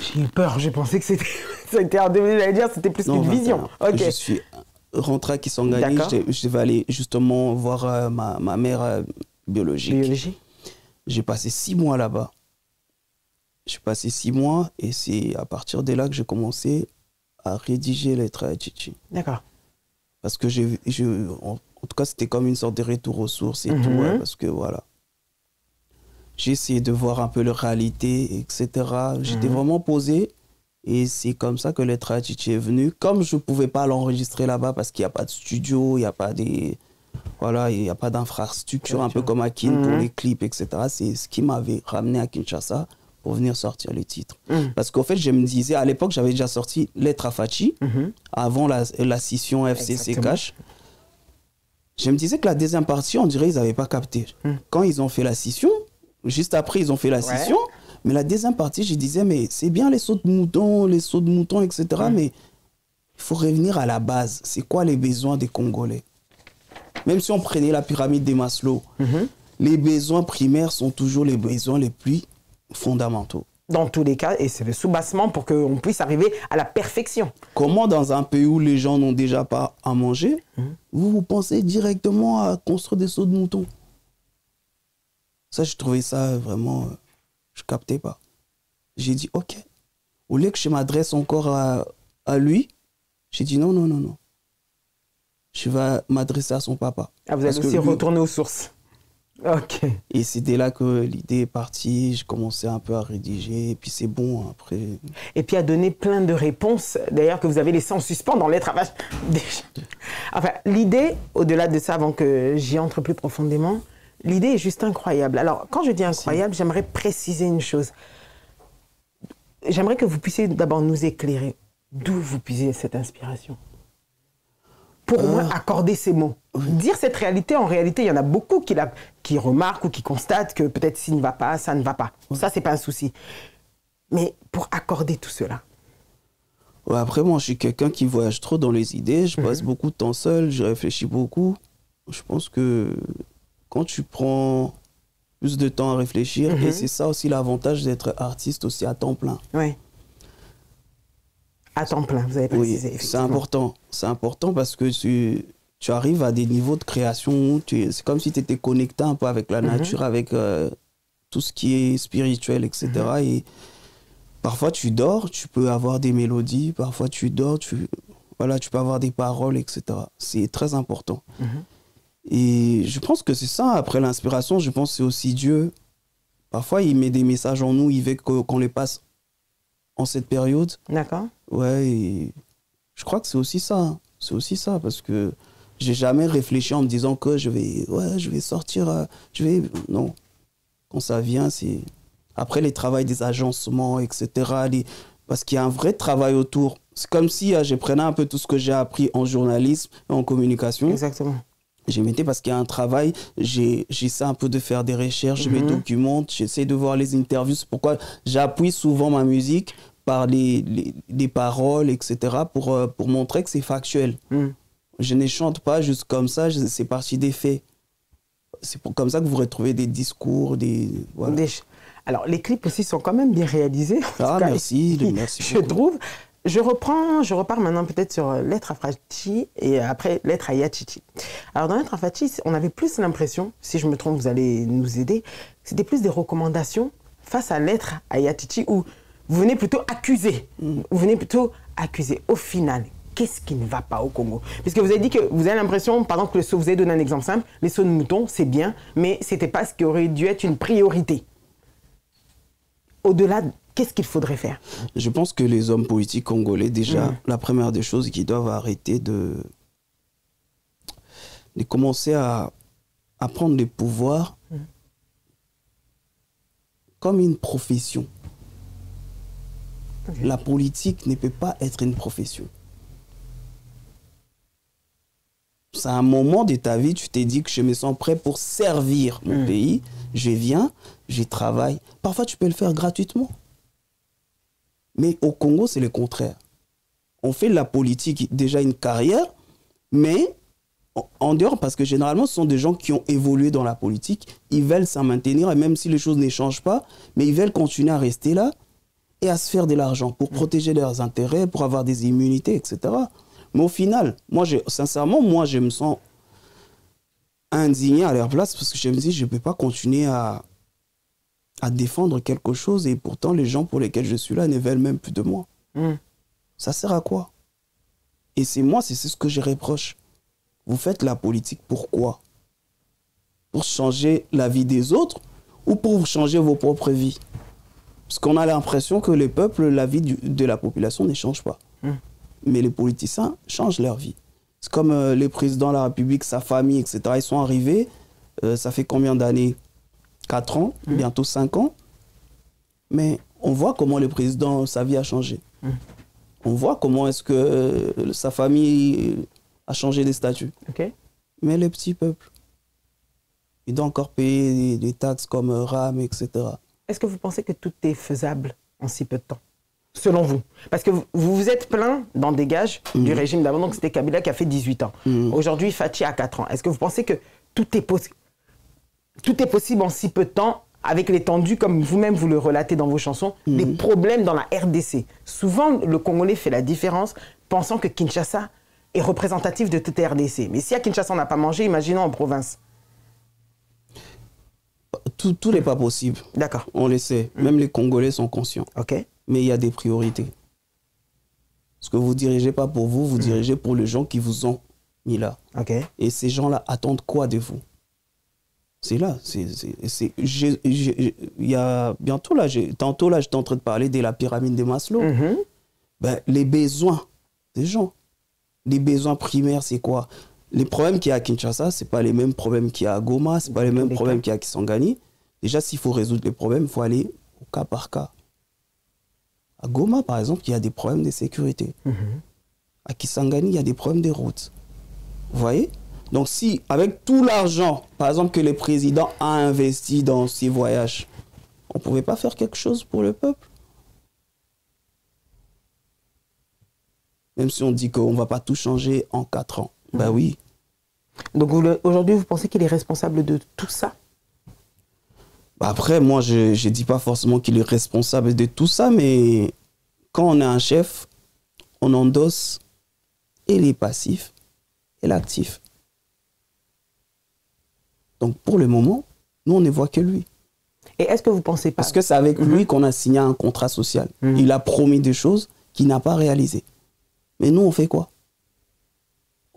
J'ai eu peur, j'ai pensé que c'était en 2000, j'allais dire, c'était plus qu'une vision. Okay. Je suis rentré à Kisangani, je vais aller justement voir ma mère biologique. J'ai passé 6 mois là-bas. J'ai passé 6 mois et c'est à partir de là que j'ai commencé à rédiger Lettre à Yatiti. D'accord. Parce que en tout cas, c'était comme une sorte de retour aux sources et tout, ouais, parce que voilà. J'ai essayé de voir un peu leur réalité, etc. J'étais vraiment posé et c'est comme ça que Lettre à Yatiti est venu. Comme je ne pouvais pas l'enregistrer là-bas parce qu'il n'y a pas de studio, il n'y a pas des... Voilà, il n'y a pas d'infrastructure un peu comme à Kin pour les clips, etc. C'est ce qui m'avait ramené à Kinshasa pour venir sortir les titres. Parce qu'en fait, je me disais, à l'époque, j'avais déjà sorti Lettre à Fachi, avant la scission FCC Cash. Je me disais que la deuxième partie, on dirait qu'ils n'avaient pas capté. Quand ils ont fait la scission, juste après, ils ont fait la scission, mais la deuxième partie, je disais, mais c'est bien les sauts de moutons, etc. Mais il faut revenir à la base. C'est quoi les besoins des Congolais? Même si on prenait la pyramide des Maslow, les besoins primaires sont toujours les besoins les plus fondamentaux. Dans tous les cas, et c'est le soubassement pour qu'on puisse arriver à la perfection. Comment dans un pays où les gens n'ont déjà pas à manger, vous pensez directement à construire des sauts de moutons? Ça, je trouvais ça vraiment... je ne captais pas. J'ai dit, OK. Au lieu que je m'adresse encore à lui, j'ai dit non. Je vais m'adresser à son papa. Ah, vous allez aussi retourner aux sources. OK. Et c'était là que l'idée est partie. Je commençais un peu à rédiger. Et puis c'est bon, après... Et puis à donner plein de réponses, d'ailleurs, que vous avez laissées en suspens dans les travaux. Enfin, l'idée, au-delà de ça, avant que j'y entre plus profondément, l'idée est juste incroyable. Alors, quand je dis incroyable, j'aimerais préciser une chose. J'aimerais que vous puissiez d'abord nous éclairer. D'où vous puisez cette inspiration? Pour au moins accorder ces mots. Dire cette réalité, en réalité, il y en a beaucoup qui remarquent ou qui constatent que peut-être s'il ne va pas, ça ne va pas. Ça, c'est pas un souci. Mais pour accorder tout cela. Ouais, après, moi, je suis quelqu'un qui voyage trop dans les idées. Je passe beaucoup de temps seul, je réfléchis beaucoup. Je pense que quand tu prends plus de temps à réfléchir, et c'est ça aussi l'avantage d'être artiste aussi à temps plein. Oui. À temps plein, vous avez précisé. Oui, c'est important. C'est important parce que tu tu arrives à des niveaux de création où c'est comme si tu étais connecté un peu avec la nature, avec tout ce qui est spirituel, etc. Et parfois, tu dors, tu peux avoir des mélodies. Parfois, tu dors, tu peux avoir des paroles, etc. C'est très important. Et je pense que c'est ça. Après l'inspiration, je pense que c'est aussi Dieu. Parfois, il met des messages en nous, il veut qu'on les passe en cette période. D'accord. Ouais, et je crois que c'est aussi ça. Hein. C'est aussi ça, parce que j'ai jamais réfléchi en me disant que je vais sortir, non. Quand ça vient, c'est... Après, les travaux des agencements, etc., parce qu'il y a un vrai travail autour. C'est comme si je prenais un peu tout ce que j'ai appris en journalisme et en communication. Exactement. Je mettais parce qu'il y a un travail, j'essaie un peu de faire des recherches, je me documente, j'essaie de voir les interviews. C'est pourquoi j'appuie souvent ma musique par des paroles, etc., pour montrer que c'est factuel. Je ne chante pas juste comme ça, c'est parti des faits. C'est comme ça que vous retrouvez des discours, voilà. Alors, les clips aussi sont quand même bien réalisés. Ah, merci je trouve. Je repars maintenant peut-être sur Lettre à Fachi et après Lettre à Yatchiti. Alors, dans Lettre à Fachi, on avait plus l'impression, si je me trompe, vous allez nous aider, c'était plus des recommandations face à Lettre à Yatchiti où vous venez plutôt accuser. Vous venez plutôt accuser. Au final, qu'est-ce qui ne va pas au Congo? Puisque vous avez dit que vous avez l'impression, par exemple, vous avez donné un exemple simple, les sauts de moutons, c'est bien, mais ce n'était pas ce qui aurait dû être une priorité. Au-delà, qu'est-ce qu'il faudrait faire? Je pense que les hommes politiques congolais, déjà, la première des choses qu'ils doivent arrêter de commencer à prendre les pouvoirs comme une profession. Okay. La politique ne peut pas être une profession. C'est un moment de ta vie, tu t'es dit que je me sens prêt pour servir mon pays. Je viens, je travaille. Parfois, tu peux le faire gratuitement. Mais au Congo, c'est le contraire. On fait de la politique déjà une carrière, mais en dehors, parce que généralement, ce sont des gens qui ont évolué dans la politique, ils veulent s'en maintenir, et même si les choses ne changent pas, mais ils veulent continuer à rester là et à se faire de l'argent pour protéger leurs intérêts, pour avoir des immunités, etc. Mais au final, sincèrement, je me sens indigné à leur place parce que je me dis, je ne peux pas continuer à défendre quelque chose et pourtant les gens pour lesquels je suis là ne veulent même plus de moi. Ça sert à quoi? Et c'est ce que je reproche. Vous faites la politique pourquoi? Pour changer la vie des autres ou pour changer vos propres vies? Parce qu'on a l'impression que les peuples, la vie de la population ne change pas. Mais les politiciens changent leur vie. C'est comme les présidents de la République, sa famille, etc. Ils sont arrivés, ça fait combien d'années? 4 ans, bientôt 5 ans. Mais on voit comment le président, sa vie a changé. On voit comment est-ce que sa famille a changé des statuts. Okay. Mais le petit peuple, il doit encore payer des taxes comme RAM, etc. Est-ce que vous pensez que tout est faisable en si peu de temps? Selon vous? Parce que vous vous êtes plaint dans des gages du régime d'avant, donc c'était Kabila qui a fait 18 ans. Aujourd'hui, Fachi a 4 ans. Est-ce que vous pensez que tout est possible en si peu de temps, avec l'étendue, comme vous-même vous le relatez dans vos chansons, des problèmes dans la RDC? Souvent, le Congolais fait la différence, pensant que Kinshasa est représentatif de toute la RDC. Mais si à Kinshasa, on n'a pas mangé, imaginons en province. Tout n'est pas possible. D'accord. On le sait. Même les Congolais sont conscients. OK. Mais il y a des priorités. Parce que vous ne dirigez pas pour vous, vous dirigez pour les gens qui vous ont mis là. Okay. Et ces gens-là attendent quoi de vous? C'est là. Il y a bientôt là, tantôt là, j'étais en train de parler de la pyramide de Maslow. Ben, les besoins des gens. Les besoins primaires, c'est quoi? Les problèmes qu'il y a à Kinshasa, ce n'est pas les mêmes problèmes qu'il y a à Goma, ce n'est pas les mêmes problèmes qu'il y a à Kisangani. Déjà, s'il faut résoudre les problèmes, il faut aller au cas par cas. À Goma, par exemple, il y a des problèmes de sécurité. À Kisangani, il y a des problèmes de routes. Vous voyez? Donc si, avec tout l'argent, par exemple, que le président a investi dans ses voyages, on ne pouvait pas faire quelque chose pour le peuple? Même si on dit qu'on ne va pas tout changer en 4 ans. Ben oui. Donc aujourd'hui, vous pensez qu'il est responsable de tout ça? Après, moi, je ne dis pas forcément qu'il est responsable de tout ça, mais quand on est un chef, on endosse et les passifs et l'actif. Donc, pour le moment, nous, on ne voit que lui. Et est-ce que vous pensez pas... Parce que c'est avec lui qu'on a signé un contrat social. Il a promis des choses qu'il n'a pas réalisées. Mais nous, on fait quoi?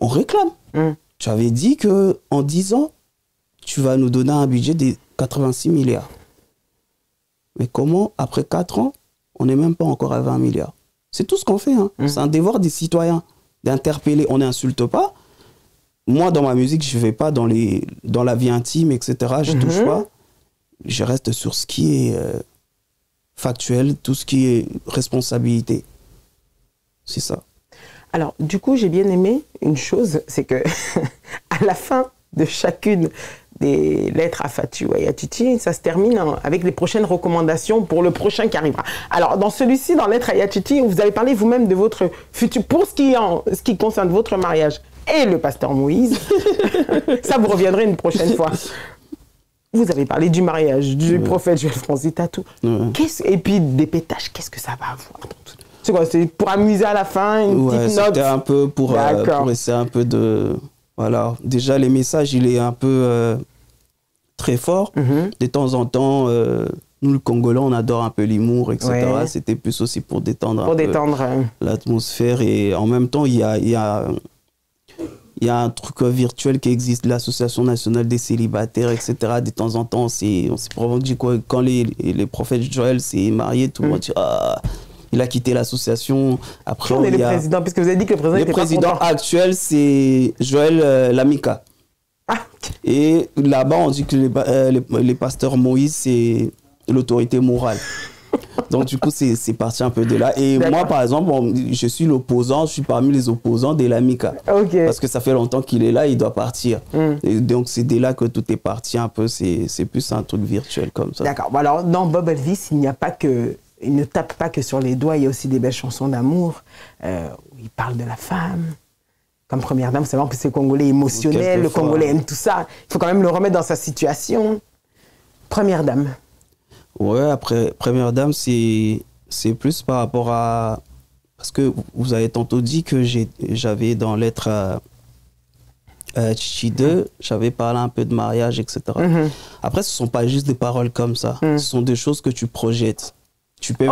On réclame. Tu avais dit qu'en 10 ans, tu vas nous donner un budget de 86 milliards. Mais comment, après 4 ans, on n'est même pas encore à 20 milliards? C'est tout ce qu'on fait. Hein. C'est un devoir des citoyens d'interpeller. On n'insulte pas. Moi, dans ma musique, je ne vais pas dans la vie intime, etc. Je ne touche pas. Je reste sur ce qui est factuel, tout ce qui est responsabilité. C'est ça. Alors, du coup, j'ai bien aimé une chose, c'est que à la fin de chacune des lettres à Fatou et à Titi, ça se termine avec les prochaines recommandations pour le prochain qui arrivera. Alors, dans celui-ci, dans lettre à Yatiti, vous avez parlé vous-même de votre futur, pour ce qui concerne votre mariage et le pasteur Moïse. Ça, vous reviendrez une prochaine fois. Vous avez parlé du mariage, du prophète Joël Francis Tatou. Et puis des pétages, qu'est-ce que ça va avoir? C'est quoi? C'est pour amuser à la fin, une petite note? C'était un peu pour essayer un peu de... Voilà. Déjà, les messages, il est un peu très fort. De temps en temps, nous, le Congolais, on adore un peu l'humour, etc. C'était plus aussi pour détendre un peu l'atmosphère. Et en même temps, il y a un truc virtuel qui existe, l'Association nationale des célibataires, etc. De temps en temps, on s'est provoqué quand les prophètes Joël s'est marié, tout le monde dit ah, il a quitté l'association. Après, on est le président, puisque vous avez dit que le président actuel, c'est Joël Lamika. Et là-bas, on dit que les pasteurs Moïse, c'est l'autorité morale. Donc, du coup, c'est parti un peu de là. Et moi, par exemple, je suis l'opposant, je suis parmi les opposants de l'Amika. Parce que ça fait longtemps qu'il est là, il doit partir. Et donc, c'est de là que tout est parti un peu. C'est plus un truc virtuel comme ça. D'accord. Bon, alors, dans Bob Elvis, il ne tape pas que sur les doigts, il y a aussi des belles chansons d'amour. Il parle de la femme. Comme Première Dame, vous savez que c'est Congolais émotionnel, le Congolais aime tout ça. Il faut quand même le remettre dans sa situation. Première Dame. Ouais, après, Première Dame, c'est plus par rapport à... Parce que vous avez tantôt dit que j'avais dans lettre à Chichi 2, j'avais parlé un peu de mariage, etc. Après, ce ne sont pas juste des paroles comme ça. Ce sont des choses que tu projettes. Tu peux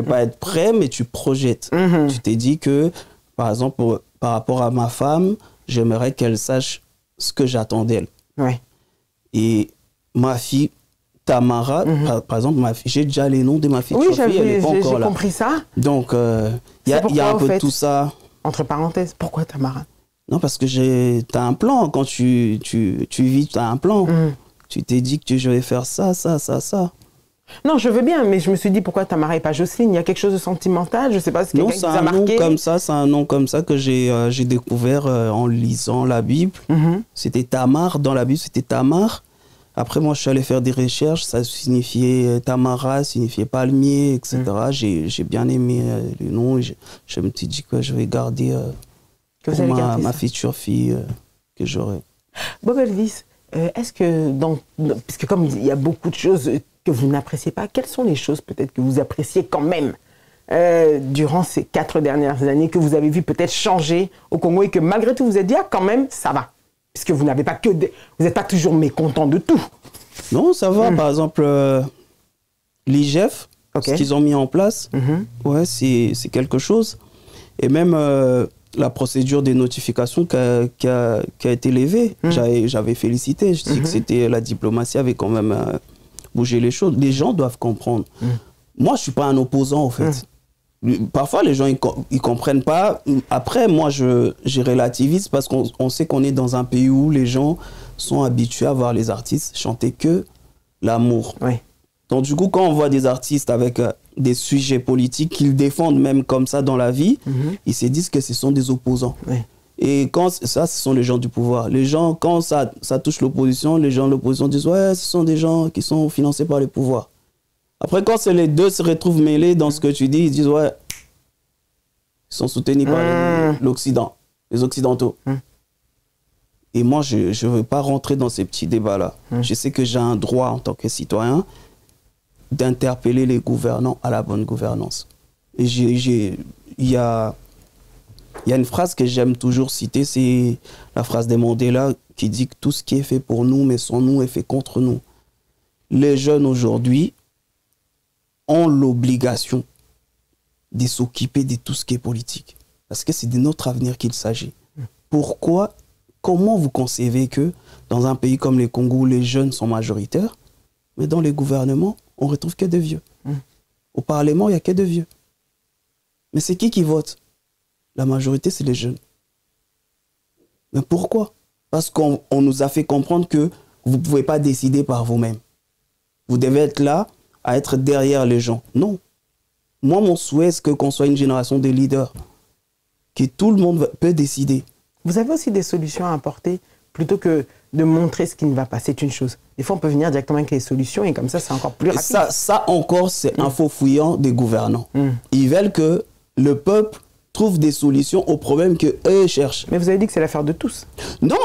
pas être prêt, mais tu projettes. Tu t'es dit que, par exemple, par rapport à ma femme, j'aimerais qu'elle sache ce que j'attends d'elle. Et ma fille... Tamara, par exemple, j'ai déjà les noms de ma fille. Oui, j'ai compris ça. Donc, il y a un peu de tout ça. Entre parenthèses, pourquoi Tamara? Non, parce que tu as un plan. Quand tu vis, tu as un plan. Tu t'es dit que je vais faire ça, ça, ça, ça. Non, je veux bien, mais je me suis dit pourquoi Tamara et pas Jocelyne? Il y a quelque chose de sentimental, je ne sais pas si quelqu'un qui vous a marqué. Non, c'est un nom comme ça que j'ai découvert en lisant la Bible. C'était Tamar, dans la Bible, c'était Tamar. Après, moi, je suis allé faire des recherches. Ça signifiait Tamara, signifiait palmier, etc. J'ai bien aimé le nom. Je me suis dit que je vais garder pour ma future fille que j'aurai. Bob Elvis, est-ce que, puisque comme il y a beaucoup de choses que vous n'appréciez pas, quelles sont les choses peut-être que vous appréciez quand même durant ces 4 dernières années, que vous avez vu peut-être changer au Congo et que malgré tout vous êtes dit, ah, quand même, ça va? Puisque vous n'avez pas vous n'êtes pas toujours mécontent de tout. Non, ça va. Par exemple, l'IGF, ce qu'ils ont mis en place, ouais, c'est quelque chose. Et même la procédure des notifications qui a été levée, j'avais félicité. Je dis que c'était la diplomatie avait quand même bougé les choses. Les gens doivent comprendre. Moi, je ne suis pas un opposant, en fait. Parfois, les gens, ils comprennent pas. Après, moi, je relativise parce qu'on sait qu'on est dans un pays où les gens sont habitués à voir les artistes chanter que l'amour. Donc, du coup, quand on voit des artistes avec des sujets politiques qu'ils défendent même comme ça dans la vie, ils se disent que ce sont des opposants. Et quand ça, ce sont les gens du pouvoir. Les gens, quand ça touche l'opposition, les gens de l'opposition disent « Ouais, ce sont des gens qui sont financés par le pouvoir. » Après, quand les deux se retrouvent mêlés dans ce que tu dis, ils disent, ouais, ils sont soutenus par l'Occident, les Occidentaux. Et moi, je ne veux pas rentrer dans ces petits débats-là. Je sais que j'ai un droit en tant que citoyen d'interpeller les gouvernants à la bonne gouvernance. Et il y a Il y a une phrase que j'aime toujours citer, c'est la phrase de Mandela qui dit que tout ce qui est fait pour nous, mais sans nous, est fait contre nous. Les jeunes aujourd'hui ont l'obligation de s'occuper de tout ce qui est politique. Parce que c'est de notre avenir qu'il s'agit. Pourquoi, comment vous concevez que dans un pays comme le Congo où les jeunes sont majoritaires, mais dans les gouvernements, on ne retrouve que des vieux. Au Parlement, il n'y a que des vieux. Mais c'est qui vote? La majorité, c'est les jeunes. Mais pourquoi? Parce qu'on nous a fait comprendre que vous ne pouvez pas décider par vous-même. Vous devez être là, à être derrière les gens. Non. Moi, mon souhait, c'est qu'on soit une génération de leaders. Que tout le monde peut décider. Vous avez aussi des solutions à apporter plutôt que de montrer ce qui ne va pas. C'est une chose. Des fois, on peut venir directement avec les solutions et comme ça, c'est encore plus rapide. Ça encore, c'est un faux fouillant des gouvernants. Ils veulent que le peuple trouve des solutions aux problèmes qu'eux cherchent. Mais vous avez dit que c'est l'affaire de tous. Non,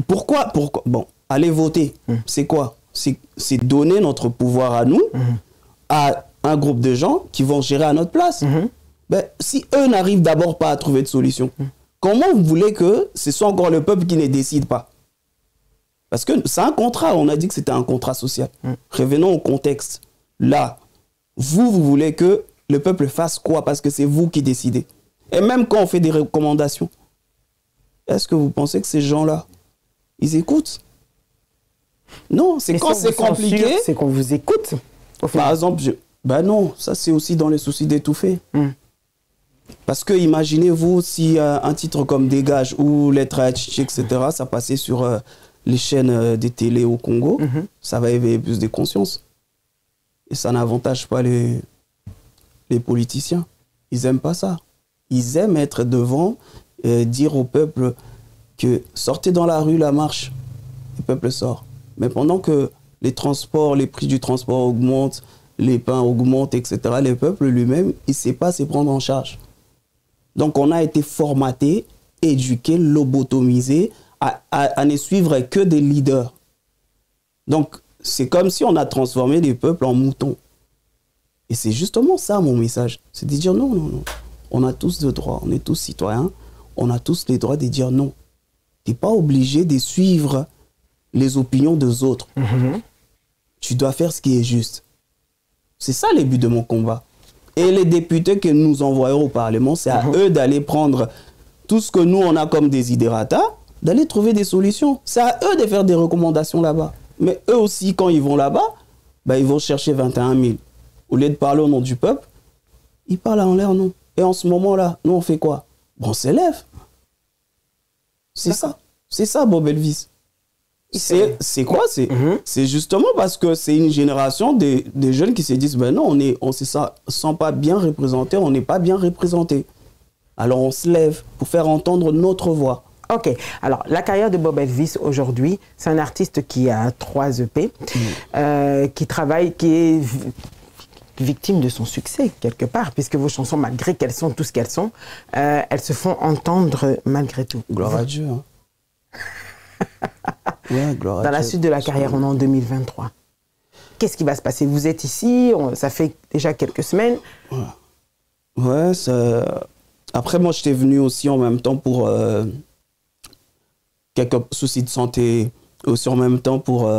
pourquoi? Bon, aller voter, c'est quoi? C'est donner notre pouvoir à nous, à un groupe de gens qui vont gérer à notre place. Ben, si eux n'arrivent d'abord pas à trouver de solution, comment vous voulez que ce soit encore le peuple qui ne décide pas? Parce que c'est un contrat, on a dit que c'était un contrat social. Revenons au contexte. Là, vous voulez que le peuple fasse quoi? Parce que c'est vous qui décidez. Et même quand on fait des recommandations, est-ce que vous pensez que ces gens-là, ils écoutent? Non, c'est quand c'est compliqué. C'est qu'on vous écoute. Par exemple, ben non, ça c'est aussi dans les soucis d'étouffer. Parce que imaginez-vous si un titre comme Dégage ou Lettre à Tchichi, etc., ça passait sur les chaînes des télés au Congo, ça va éveiller plus de conscience. Et ça n'avantage pas les politiciens. Ils n'aiment pas ça. Ils aiment être devant, dire au peuple que sortez dans la rue, la marche, le peuple sort. Mais pendant que les transports, les prix du transport augmentent, les pains augmentent, etc., le peuple lui-même, il ne sait pas se prendre en charge. Donc on a été formaté, éduqué, lobotomisé à ne suivre que des leaders. Donc c'est comme si on a transformé les peuples en moutons. Et c'est justement ça mon message. C'est de dire non, non, non. On a tous le droit, on est tous citoyens, on a tous les droits de dire non. Tu n'es pas obligé de suivre les opinions des autres. Tu dois faire ce qui est juste. C'est ça le but de mon combat. Et les députés que nous envoyons au Parlement, c'est à eux d'aller prendre tout ce que nous, on a comme désiderata, d'aller trouver des solutions. C'est à eux de faire des recommandations là-bas. Mais eux aussi, quand ils vont là-bas, ben, ils vont chercher 21 000. Au lieu de parler au nom du peuple, ils parlent en leur nom. Et en ce moment-là, nous, on fait quoi? Bon, on s'élève. C'est ça. C'est ça, Bob Elvis. C'est quoi? C'est justement parce que c'est une génération des jeunes qui se disent ben non, on se sent pas bien représenté, on n'est pas bien représenté. Alors on se lève pour faire entendre notre voix. Ok, alors la carrière de Bob Elvis aujourd'hui, c'est un artiste qui a 3 EP, qui travaille, qui est victime de son succès quelque part, puisque vos chansons, malgré qu'elles sont tout ce qu'elles sont, elles se font entendre malgré tout. Gloire à Dieu. Hein. Ouais, gloire à Dieu. Dans la suite de la carrière, on est en 2023. Qu'est-ce qui va se passer? Vous êtes ici, ça fait déjà quelques semaines. Ouais, ça... Après, moi, j'étais venu aussi en même temps pour quelques soucis de santé, aussi en même temps pour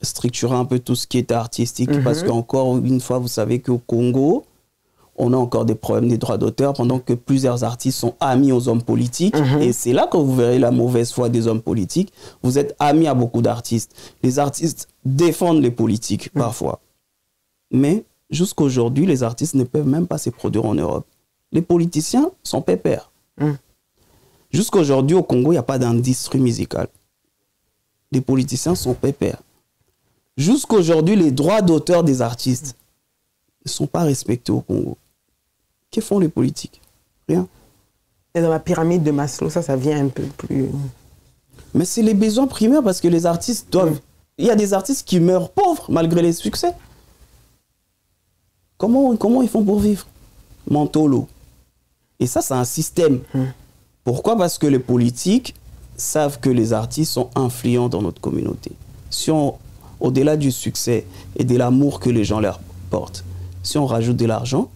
structurer un peu tout ce qui est artistique, parce qu'encore une fois, vous savez qu'au Congo, on a encore des problèmes des droits d'auteur pendant que plusieurs artistes sont amis aux hommes politiques. Et c'est là que vous verrez la mauvaise foi des hommes politiques. Vous êtes amis à beaucoup d'artistes. Les artistes défendent les politiques parfois. Mais jusqu'à aujourd'hui, les artistes ne peuvent même pas se produire en Europe. Les politiciens sont pépères. Jusqu'à aujourd'hui, au Congo, il n'y a pas d'industrie musicale. Les politiciens sont pépères. Jusqu'à aujourd'hui, les droits d'auteur des artistes ne sont pas respectés au Congo. Que font les politiques? Rien. Et dans la pyramide de Maslow, ça vient un peu plus... Mais c'est les besoins primaires parce que les artistes doivent... Il y a des artistes qui meurent pauvres malgré les succès. Comment ils font pour vivre? Mantolo. Et ça, c'est un système. Pourquoi? Parce que les politiques savent que les artistes sont influents dans notre communauté. Si on, au-delà du succès et de l'amour que les gens leur portent, si on rajoute de l'argent,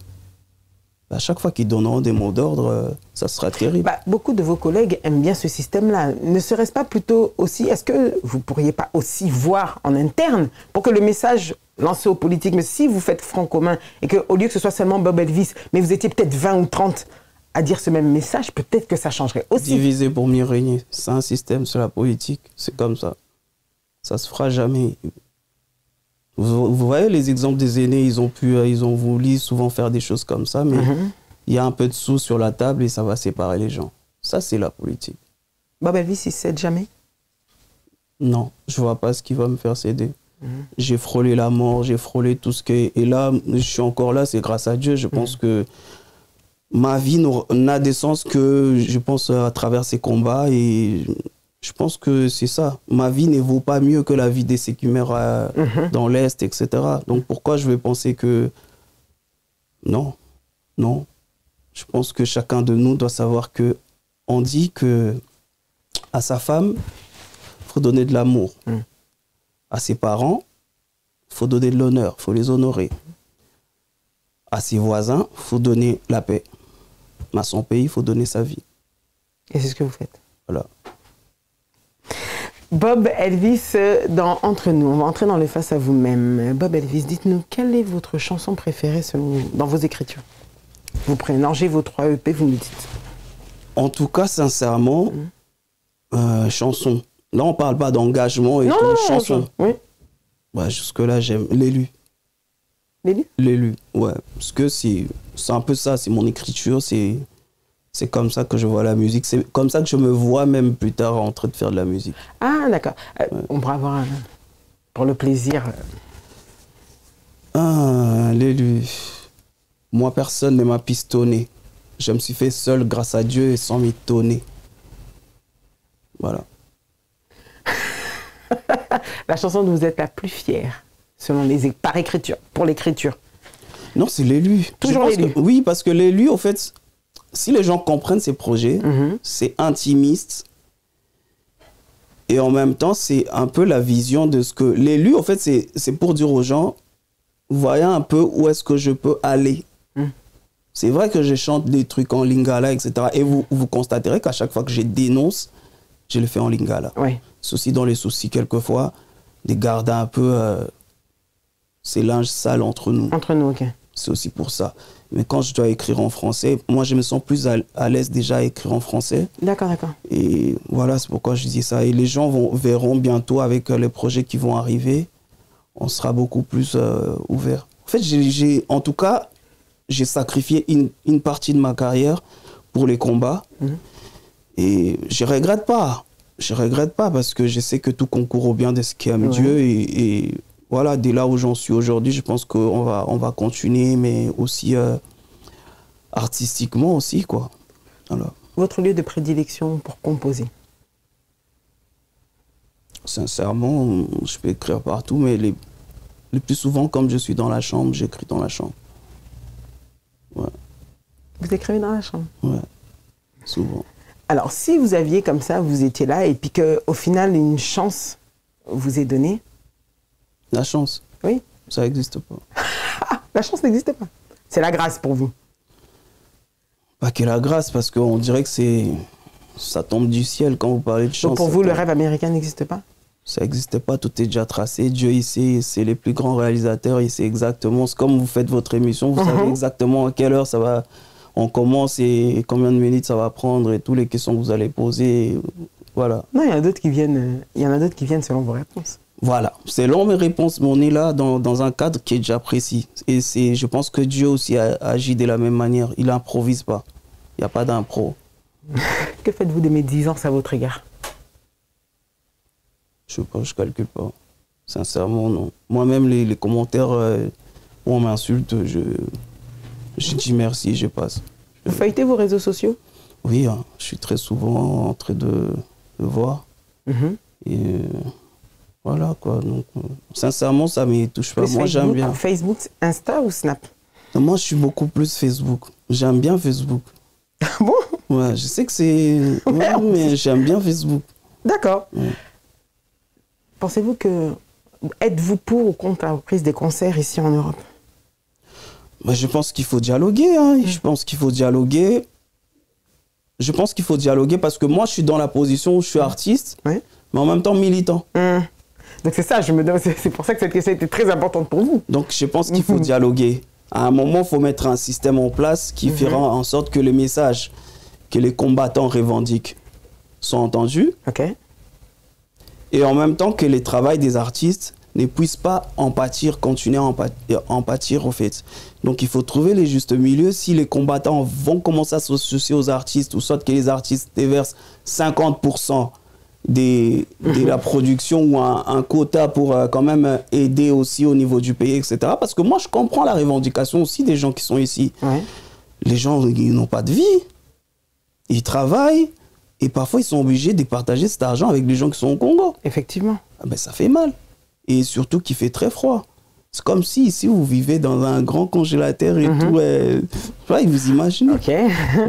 à chaque fois qu'ils donneront des mots d'ordre, ça sera terrible. Beaucoup de vos collègues aiment bien ce système-là. Ne serait-ce pas plutôt aussi, est-ce que vous ne pourriez pas aussi voir en interne pour que le message lancé aux politiques, mais si vous faites front commun et qu'au lieu que ce soit seulement Bob Elvis, mais vous étiez peut-être 20 ou 30 à dire ce même message, peut-être que ça changerait aussi. Diviser pour mieux régner, c'est un système, c'est la politique, c'est comme ça. Ça se fera jamais. Vous voyez les exemples des aînés, ils ont voulu souvent faire des choses comme ça, mais il y a un peu de sous sur la table et ça va séparer les gens. Ça, c'est la politique. Bob Elvis, il cède jamais? Non, je vois pas ce qui va me faire céder. J'ai frôlé la mort, j'ai frôlé tout ce qui... Et là, je suis encore là, c'est grâce à Dieu. Je pense que ma vie n'a de sens que, je pense, à travers ces combats. Et je pense que c'est ça. Ma vie ne vaut pas mieux que la vie des sécumères dans l'Est, etc. Donc pourquoi je vais penser que... Non, non. Je pense que chacun de nous doit savoir que on dit que à sa femme, il faut donner de l'amour. À ses parents, il faut donner de l'honneur, il faut les honorer. À ses voisins, il faut donner la paix. À son pays, il faut donner sa vie. Et c'est ce que vous faites. Voilà. Bob Elvis, dans Entre nous, on va entrer dans le face à vous-même. Bob Elvis, dites-nous, quelle est votre chanson préférée selon vous, dans vos écritures? Vous mélangez vos 3 EP, vous nous dites. En tout cas, sincèrement, chanson. Là, on ne parle pas d'engagement et tout, chanson. Oui. Ouais, jusque-là, j'aime l'élu. L'élu? L'élu, ouais. Parce que c'est un peu ça, c'est mon écriture, c'est comme ça que je vois la musique. C'est comme ça que je me vois même plus tard en train de faire de la musique. Ah, d'accord. On pourra avoir pour le plaisir. Ah, l'élu. Moi, personne ne m'a pistonné. Je me suis fait seul grâce à Dieu et sans m'étonner. Voilà. La chanson dont vous êtes la plus fière, par écriture, pour l'écriture? Non, c'est l'élu. Toujours l'élu. Oui, parce que l'élu, en fait, si les gens comprennent ces projets, c'est intimiste. Et en même temps, c'est un peu la vision de ce que... L'élu, en fait, c'est pour dire aux gens, voyez un peu où est-ce que je peux aller. C'est vrai que je chante des trucs en lingala, etc. Et vous constaterez qu'à chaque fois que je dénonce, je le fais en lingala. Oui. C'est aussi dans les soucis, quelquefois, de garder un peu ces linges sales entre nous. Entre nous, ok. C'est aussi pour ça. Mais quand je dois écrire en français, moi, je me sens plus à l'aise déjà à écrire en français. D'accord, d'accord. Et voilà, c'est pourquoi je dis ça. Et les gens verront bientôt avec les projets qui vont arriver, on sera beaucoup plus ouverts. En fait, en tout cas, j'ai sacrifié une partie de ma carrière pour les combats. Et je ne regrette pas. Je ne regrette pas parce que je sais que tout concourt au bien de ce qui aime Dieu. Et voilà, dès là où j'en suis aujourd'hui, je pense qu'on va continuer, mais aussi artistiquement aussi, quoi. Voilà. Votre lieu de prédilection pour composer? Sincèrement, je peux écrire partout, mais le plus souvent, comme je suis dans la chambre, j'écris dans la chambre. Ouais. Vous écrivez dans la chambre? Ouais, souvent. Alors, si vous aviez comme ça, vous étiez là, et puis qu'au final, une chance vous est donnée? La chance? Oui. Ça n'existe pas. Ah, la chance n'existe pas. C'est la grâce pour vous? Pas que la grâce, parce qu'on dirait que ça tombe du ciel quand vous parlez de chance. Donc pour vous, le rêve américain n'existe pas? Ça n'existe pas, tout est déjà tracé. Dieu, il sait, c'est les plus grands réalisateurs, il sait exactement. C'est comme vous faites votre émission, vous savez exactement à quelle heure ça va... On commence et combien de minutes ça va prendre et toutes les questions que vous allez poser. Voilà. Non, il y en a d'autres qui viennent selon vos réponses. Voilà, selon mes réponses, mais on est là dans un cadre qui est déjà précis. Et je pense que Dieu aussi agit de la même manière. Il n'improvise pas. Il n'y a pas d'impro. Que faites-vous de mes 10 ans à votre égard? Je ne calcule pas. Sincèrement, non. Moi-même, les commentaires où on m'insulte, je dis merci, je passe. Vous feuilletez vos réseaux sociaux? Oui, hein, je suis très souvent en train de voir. Et voilà, quoi. Donc, sincèrement, ça ne me touche pas. Moi, j'aime bien. Facebook, Insta ou Snap? Moi, je suis beaucoup plus Facebook. J'aime bien Facebook. Bon? Ouais, je sais que c'est... Ouais, mais j'aime bien Facebook. D'accord. Ouais. Pensez-vous que... Êtes-vous pour ou contre la reprise des concerts ici en Europe? Moi, je pense qu'il faut dialoguer. Hein. Je pense qu'il faut dialoguer. Je pense qu'il faut dialoguer parce que moi, je suis dans la position où je suis artiste, mais en même temps militant. Donc c'est ça, c'est pour ça que cette question était très importante pour vous. Donc je pense qu'il faut dialoguer. À un moment, il faut mettre un système en place qui fera en sorte que les messages que les combattants revendiquent soient entendus. Et en même temps que les travaux des artistes ne puissent pas en pâtir, continuer à en pâtir au fait. Donc il faut trouver les justes milieux. Si les combattants vont commencer à s'associer aux artistes, ou soit que les artistes déversent 50% de la production ou un quota pour quand même aider aussi au niveau du pays, etc. Parce que moi, je comprends la revendication aussi des gens qui sont ici. Les gens, ils n'ont pas de vie. Ils travaillent et parfois, ils sont obligés de partager cet argent avec les gens qui sont au Congo. Effectivement. Ah ben, ça fait mal. Et surtout qu'il fait très froid. C'est comme si ici, vous vivez dans un grand congélateur et tout. Vous imaginez.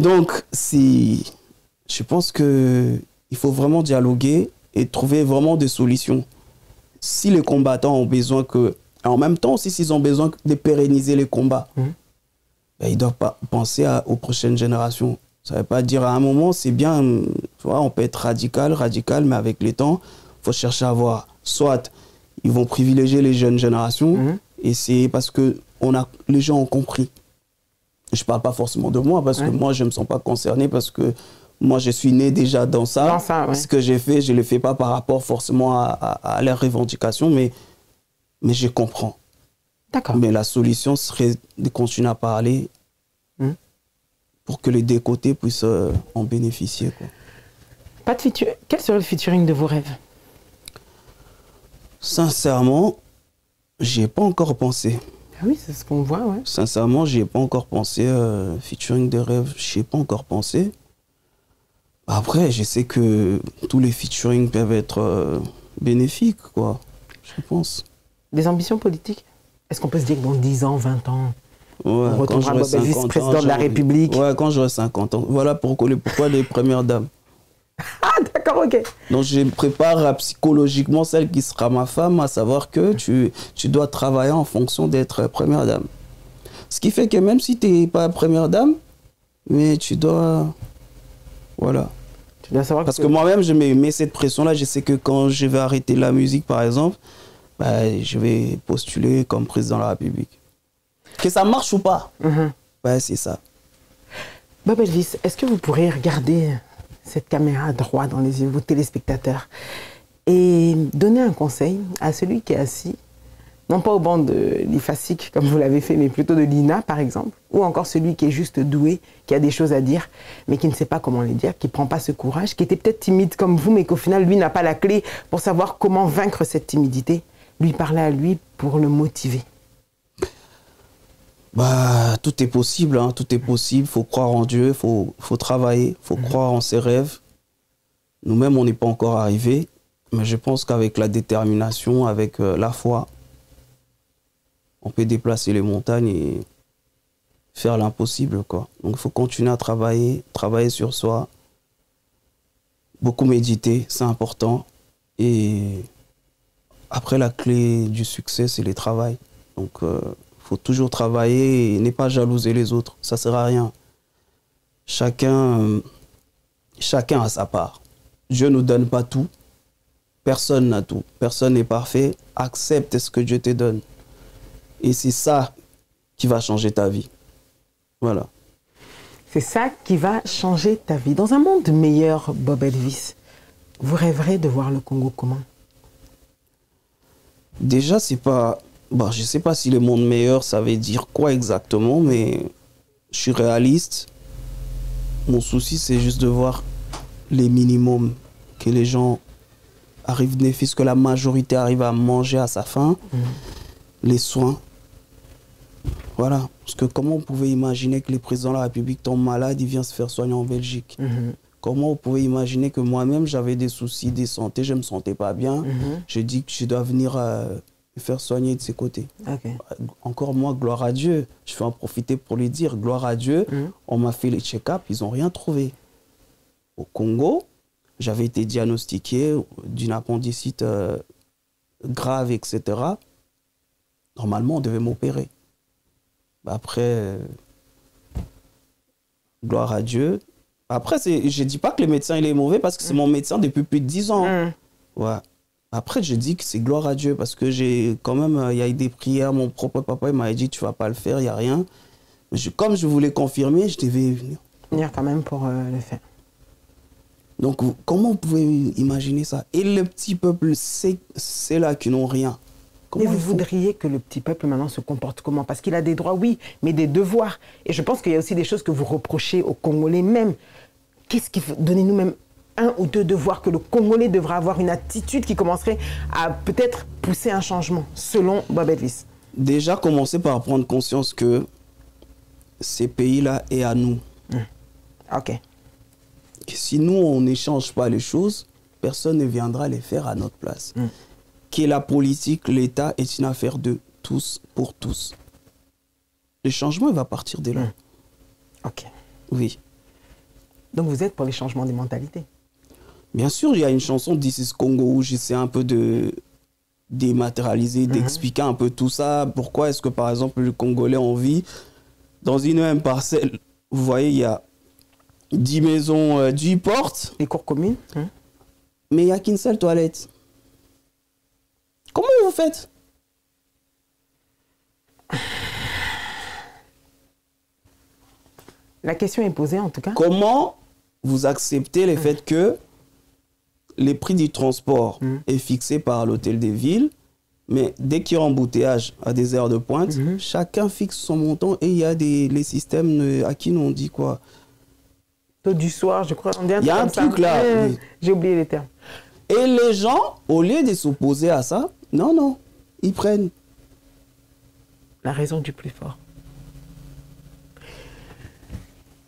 Donc, je pense que il faut vraiment dialoguer et trouver vraiment des solutions. Si les combattants ont besoin que... En même temps aussi, s'ils ont besoin de pérenniser les combats, ben, ils doivent pas penser aux prochaines générations. Ça ne veut pas dire à un moment, c'est bien, tu vois, on peut être radical, mais avec le temps, il faut chercher à voir. Soit ils vont privilégier les jeunes générations, et c'est parce que les gens ont compris. Je ne parle pas forcément de moi, parce que moi, je ne me sens pas concerné, parce que moi, je suis né déjà dans ça. Ce que j'ai fait, je ne le fais pas par rapport forcément à leurs revendications, mais je comprends. D'accord. Mais la solution serait de continuer à parler pour que les deux côtés puissent en bénéficier. Quoi. Pas de Quel serait le featuring de vos rêves? Sincèrement, j'y ai pas encore pensé. Ah oui, c'est ce qu'on voit, ouais. Sincèrement, j'y ai pas encore pensé. Featuring de rêves, j'y ai pas encore pensé. Après, je sais que tous les featuring peuvent être bénéfiques, quoi. Je pense. Des ambitions politiques? Est-ce qu'on peut se dire que dans 10 ans, 20 ans, on retrouvera Bob Elvis président de la République? Ouais, quand j'aurai 50 ans. Voilà pourquoi les premières dames. Ah, d'accord, ok. Donc, je prépare psychologiquement celle qui sera ma femme, à savoir que tu dois travailler en fonction d'être première dame. Ce qui fait que même si tu n'es pas première dame, mais tu dois... Voilà. Tu dois savoir parce que moi-même, je me mets cette pression-là. Je sais que quand je vais arrêter la musique, par exemple, je vais postuler comme président de la République. Que ça marche ou pas, c'est ça. Bob Elvis, est-ce que vous pourrez regarder cette caméra droit dans les yeux de vos téléspectateurs et donner un conseil à celui qui est assis, non pas au banc de l'IFASIC comme vous l'avez fait, mais plutôt de l'INA par exemple, ou encore celui qui est juste doué, qui a des choses à dire, mais qui ne sait pas comment les dire, qui ne prend pas ce courage, qui était peut-être timide comme vous, mais qu'au final, lui n'a pas la clé pour savoir comment vaincre cette timidité, lui parler à lui pour le motiver. Tout est possible, hein, tout est possible. Il faut croire en Dieu, il faut travailler, il faut croire en ses rêves. Nous-mêmes, on n'est pas encore arrivés, mais je pense qu'avec la détermination, avec la foi, on peut déplacer les montagnes et faire l'impossible, quoi. Donc, il faut continuer à travailler sur soi. Beaucoup méditer, c'est important. Et après, la clé du succès, c'est le travail. Donc, faut toujours travailler et ne pas jalouser les autres. Ça ne sert à rien. Chacun a sa part. Dieu ne nous donne pas tout. Personne n'a tout. Personne n'est parfait. Accepte ce que Dieu te donne. Et c'est ça qui va changer ta vie. Voilà. C'est ça qui va changer ta vie. Dans un monde meilleur, Bob Elvis, vous rêverez de voir le Congo comment? Déjà, c'est pas... je ne sais pas si le monde meilleur, ça veut dire quoi exactement, mais je suis réaliste. Mon souci, c'est juste de voir les minimums, que les gens arrivent, que la majorité arrive à manger à sa faim, les soins. Voilà. Parce que comment on pouvait imaginer que le président de la République tombe malade, il vient se faire soigner en Belgique? Comment on pouvait imaginer que moi-même, j'avais des soucis de santé, je ne me sentais pas bien. Je dis que je dois venir... me faire soigner de ses côtés. Encore moi, gloire à Dieu. Je vais en profiter pour lui dire, gloire à Dieu, on m'a fait les check-up, ils n'ont rien trouvé. Au Congo, j'avais été diagnostiqué d'une appendicite grave, etc. Normalement, on devait m'opérer. Après, gloire à Dieu. Après, je ne dis pas que le médecin il est mauvais parce que c'est mon médecin depuis plus de 10 ans. Ouais. Après, je dis que c'est gloire à Dieu parce que j'ai quand même, il y a eu des prières. Mon propre papa il m'avait dit tu ne vas pas le faire, il n'y a rien. Mais comme je voulais confirmer, je devais venir. Venir quand même pour le faire. Donc, comment vous pouvez imaginer ça? Et le petit peuple, c'est là qui n'ont rien. Mais vous voudriez que le petit peuple maintenant se comporte comment? Parce qu'il a des droits, oui, mais des devoirs. Et je pense qu'il y a aussi des choses que vous reprochez aux Congolais même. Qu'est-ce qu'il faut? Donnez-nous même un ou deux devoirs que le Congolais devra avoir, une attitude qui commencerait à peut-être pousser un changement, selon Bob Elvis. Déjà, commencer par prendre conscience que ces pays-là est à nous. Ok. Que si nous, on n'échange pas les choses, personne ne viendra les faire à notre place. Que la politique, l'État est une affaire de tous pour tous. Le changement, il va partir de là. Ok. Oui. Donc vous êtes pour les changements des mentalités? Bien sûr, il y a une chanson This is Congo où j'essaie un peu de dématérialiser, d'expliquer un peu tout ça. Pourquoi est-ce que, par exemple, le Congolais, on vit dans une même parcelle? Vous voyez, il y a 10 maisons, 10 portes. Les cours communes. Mais il n'y a qu'une seule toilette. Comment vous faites? La question est posée en tout cas. Comment vous acceptez le fait que les prix du transport est fixé par l'hôtel des villes, mais dès qu'il y a embouteillage à des heures de pointe, chacun fixe son montant et il y a les systèmes à qui nous on dit quoi? Taux du soir, je crois. Il y a un truc là. Oui. J'ai oublié les termes. Et les gens, au lieu de s'opposer à ça, non, ils prennent. La raison du plus fort.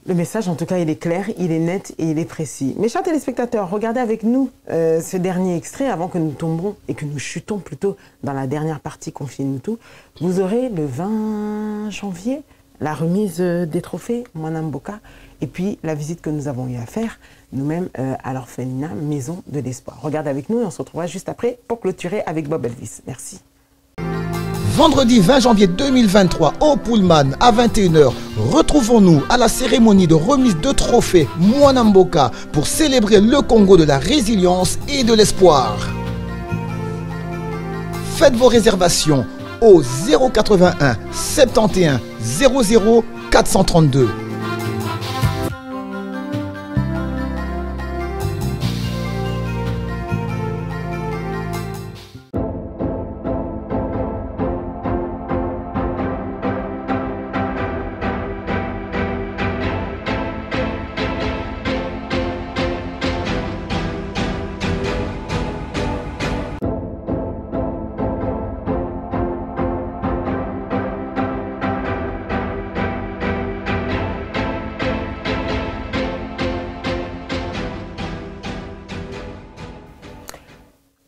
Le message, en tout cas, il est clair, il est net et il est précis. Mes chers téléspectateurs, regardez avec nous ce dernier extrait avant que nous tombions et que nous chutons plutôt dans la dernière partie Confiez-nous tout. Vous aurez le 20 janvier la remise des trophées Mwana Mboka et puis la visite que nous avons eu à faire nous-mêmes à l'orphelinat Maison de l'Espoir. Regardez avec nous et on se retrouvera juste après pour clôturer avec Bob Elvis. Merci. Vendredi 20 janvier 2023 au Pullman à 21 h, retrouvons-nous à la cérémonie de remise de trophée Mwana Mboka pour célébrer le Congo de la résilience et de l'espoir. Faites vos réservations au 081 71 00 432.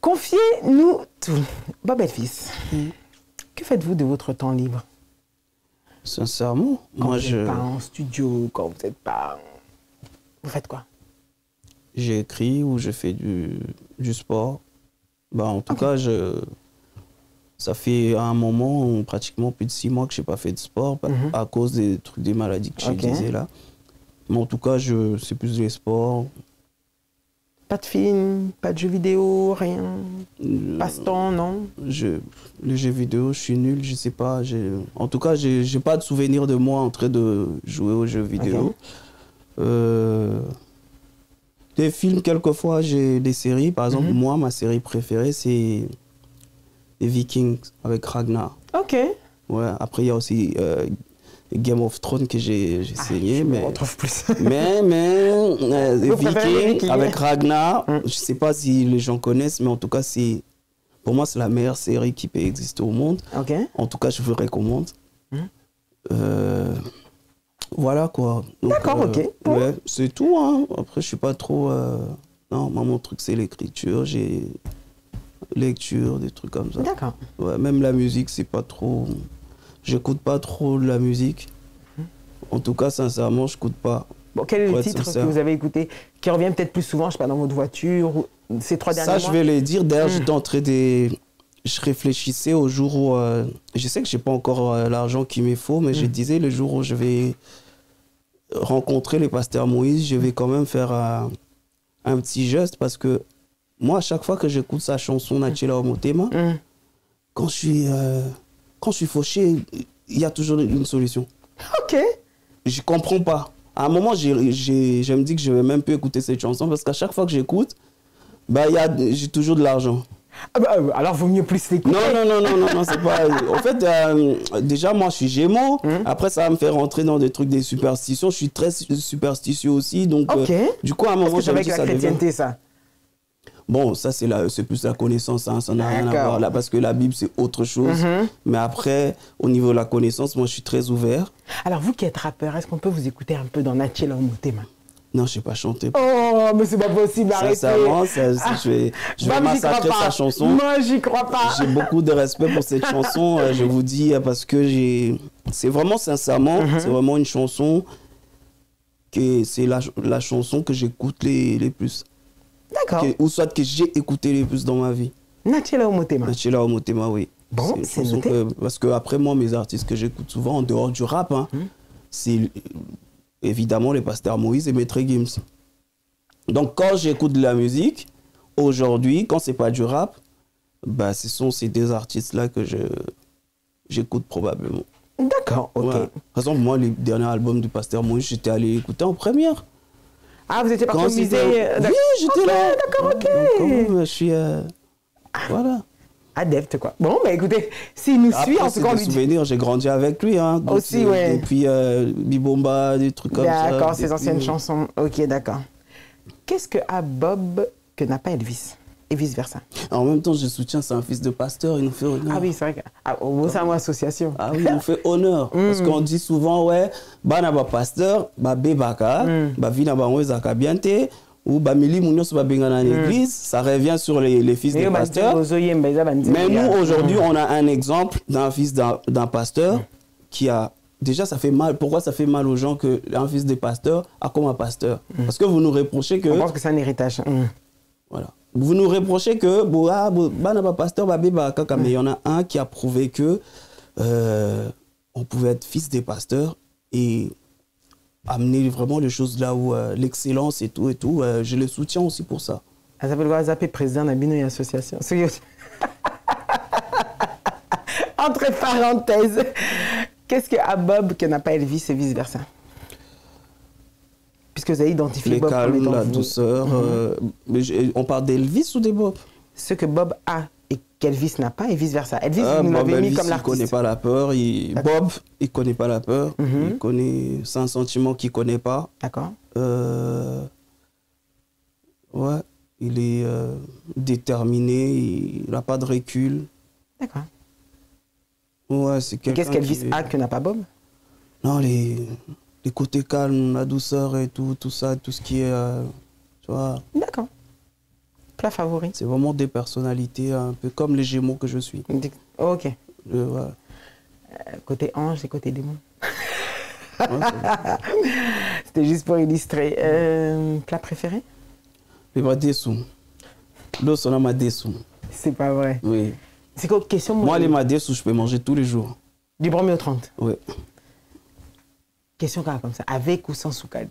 Confiez-nous tout. Bob Elvis, que faites-vous de votre temps libre? Sincèrement, quand moi vous n'êtes pas en studio, quand vous n'êtes pas... Vous faites quoi? J'écris ou je fais du sport. Bah, en tout cas, ça fait un moment, pratiquement plus de 6 mois que je n'ai pas fait de sport à cause des maladies que je disais là. Mais en tout cas, c'est plus des sports. Pas de film, pas de jeux vidéo, rien. Passe-temps, non? Les jeux vidéo, je suis nul, je sais pas. En tout cas, j'ai pas de souvenir de moi en train de jouer aux jeux vidéo. Des films, quelquefois, j'ai des séries. Par exemple, moi, ma série préférée, c'est les Vikings avec Ragnar. Ok. Ouais, après, il y a aussi Game of Thrones que j'ai saigné. Mais on retrouve plus. mais les Vikings avec Ragnar, je sais pas si les gens connaissent, mais en tout cas, pour moi, c'est la meilleure série qui peut exister au monde. Ok. En tout cas, je vous recommande. Voilà quoi. D'accord, ok. Ouais, c'est tout. Hein. Après, je suis pas trop. Non, moi, mon truc, c'est l'écriture. J'ai lecture, des trucs comme ça. D'accord. Ouais, même la musique, c'est pas trop. J'écoute pas trop de la musique. En tout cas, sincèrement, je n'écoute pas. Bon, quel est le titre que vous avez écouté qui revient peut-être plus souvent, je sais pas, dans votre voiture ou ces 3 derniers mois? Ça, je vais les dire. D'ailleurs, j'étais en train je réfléchissais au jour où... je sais que je n'ai pas encore l'argent qu'il me faut, mais je disais, le jour où je vais rencontrer le pasteur Moïse, je vais quand même faire un petit geste, parce que moi, à chaque fois que j'écoute sa chanson « Nachela Omotema », quand je suis fauché, il y a toujours une solution. Ok. Je comprends pas. À un moment, je me dis que je vais même plus écouter cette chanson, parce qu'à chaque fois que j'écoute, bah, j'ai toujours de l'argent. Ah bah, alors, vaut mieux plus l'écouter. Non, c'est pas... En fait, déjà, moi, je suis Gémeaux. Après, ça va me faire rentrer dans des trucs, des superstitions. Je suis très superstitieux aussi. Donc, du coup, à un moment, je me dis que ça devient... chrétienté, ça. Bon, ça, c'est plus la connaissance, hein, ça n'a rien à voir là, parce que la Bible, c'est autre chose. Mais après, au niveau de la connaissance, moi, je suis très ouvert. Alors, vous qui êtes rappeur, est-ce qu'on peut vous écouter un peu dans Nachela Omotema? Non, je ne sais pas chanter. Oh, mais c'est pas possible, arrêtez. Sincèrement, je vais massacrer sa chanson. Moi, j'y crois pas. J'ai beaucoup de respect pour cette chanson, je vous dis, parce que c'est vraiment sincèrement, c'est vraiment une chanson que c'est la chanson que j'écoute les plus. D'accord. Ou soit que j'ai écouté les plus dans ma vie. Nachela Omotema. Nachela Omotema, oui. Bon, c'est noté. Parce que après moi, mes artistes que j'écoute souvent, en dehors du rap, hein, c'est évidemment les pasteurs Moïse et Maître Gims. Donc quand j'écoute de la musique, aujourd'hui, quand c'est pas du rap, bah, ce sont ces deux artistes-là que j'écoute probablement. D'accord, ok. Ouais. Par exemple, moi, les derniers albums du pasteur Moïse, j'étais allé écouter en première. Ah, vous étiez parti au musée? Oui, j'étais là. D'accord, ok. Donc, je suis... voilà. Adepte, quoi. Bon, bah écoutez, s'il nous suit, en tout cas, des souvenirs, j'ai grandi avec lui. Hein, aussi, ouais. Depuis Bibomba, des trucs comme ça. D'accord, ces anciennes chansons. Ok, d'accord. Qu'est-ce que a Bob que n'a pas Elvis? Et vice-versa. En même temps, je soutiens, c'est un fils de pasteur, il nous fait honneur. Ah oui, c'est vrai que c'est une association. Ah oui, il nous fait honneur. Parce qu'on dit souvent, ouais, bah n'a pas pasteur, bah bébaka, bah vina ba zaka bienté, ou bah mili mounios ba bengana l'église, ça revient sur les fils de pasteurs. Mais nous, aujourd'hui, on a un exemple d'un fils d'un pasteur qui a... Déjà, ça fait mal. Pourquoi ça fait mal aux gens qu'un fils de pasteur a comme un pasteur? Parce que vous nous reprochez que... On pense que c'est un héritage. Voilà. Vous nous reprochez que pasteur mais il y en a un qui a prouvé que on pouvait être fils des pasteurs et amener vraiment les choses là où l'excellence et tout je le soutiens aussi pour ça. Ça s'appelle quoi? Zappé président d'Abino et association. Entre parenthèses, qu'est-ce que a Bob que n'a pas Elvis et vice versa? Puisque vous avez identifié les Bob calmes, comme étant la douceur. Mais on parle d'Elvis ou de Bob? Ce que Bob a et qu'Elvis n'a pas et vice-versa. Elvis, vous l'avez mis comme l'artiste. Il ne connaît pas la peur. Bob, il ne connaît pas la peur. C'est un sentiment qu'il ne connaît pas. D'accord. Ouais, il est déterminé, il n'a pas de recul. D'accord. Ouais, c'est quelqu'un. Qu'est-ce qu'Elvis a que n'a pas Bob? Non, les côtés calmes, la douceur et tout ça, tout ce qui est... tu vois. D'accord. Plat favori? C'est vraiment des personnalités un peu comme les Gémeaux que je suis. Ok. Ouais. Côté ange et côté démon. Ouais, c'était juste pour illustrer. Plat préféré? Les madessous. L'eau, on a madessous. C'est pas vrai. Oui. C'est quoi question? Moi, les madessous, je peux manger tous les jours. Du 1er au 30? Oui. Question comme ça, avec ou sans soukali?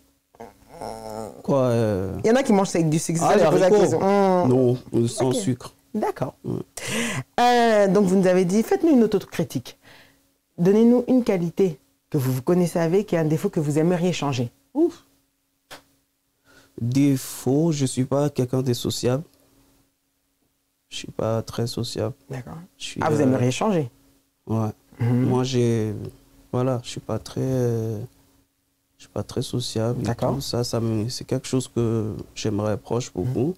Quoi Il y en a qui mangent ça avec du sucre. Ah, la question. Non, sans sucre. D'accord. Donc vous nous avez dit, faites-nous une autocritique. Donnez-nous une qualité que vous connaissez avec et un défaut que vous aimeriez changer. Ouf. Défaut, je ne suis pas quelqu'un de sociable. Je ne suis pas très sociable. D'accord. Vous aimeriez changer? Ouais. Moi, voilà, je ne suis pas très sociable. D'accord. C'est quelque chose que j'aimerais proche beaucoup.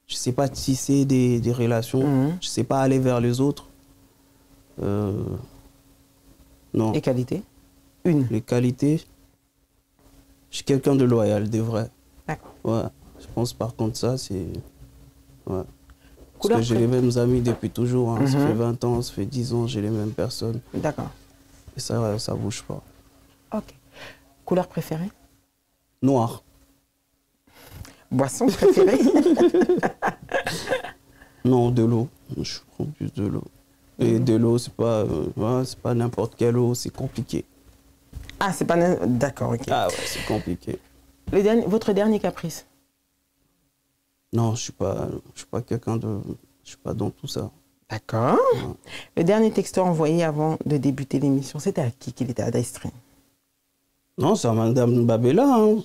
Je ne sais pas tisser des relations. Je ne sais pas aller vers les autres. Non. Les qualités? Une. Les qualités? Je suis quelqu'un de loyal, de vrai. D'accord. Ouais. Je pense par contre ça, c'est... Ouais. Parce que j'ai les mêmes amis depuis toujours. Hein. Ça fait 20 ans, ça fait 10 ans, j'ai les mêmes personnes. D'accord. Et ça ne bouge pas. Ok. Couleur préférée? Noir. Boisson préférée? Non, de l'eau. Je prends plus de l'eau. Et de l'eau, c'est pas n'importe quelle eau, c'est compliqué. Ah, c'est pas... D'accord, ok. Ah ouais, c'est compliqué. Votre dernier caprice? Non, je suis pas quelqu'un de... Je suis pas dans tout ça. D'accord. Non. Le dernier texto envoyé avant de débuter l'émission, c'était à qui qu'il était adressé? Non, c'est à Madame Babella. Hein.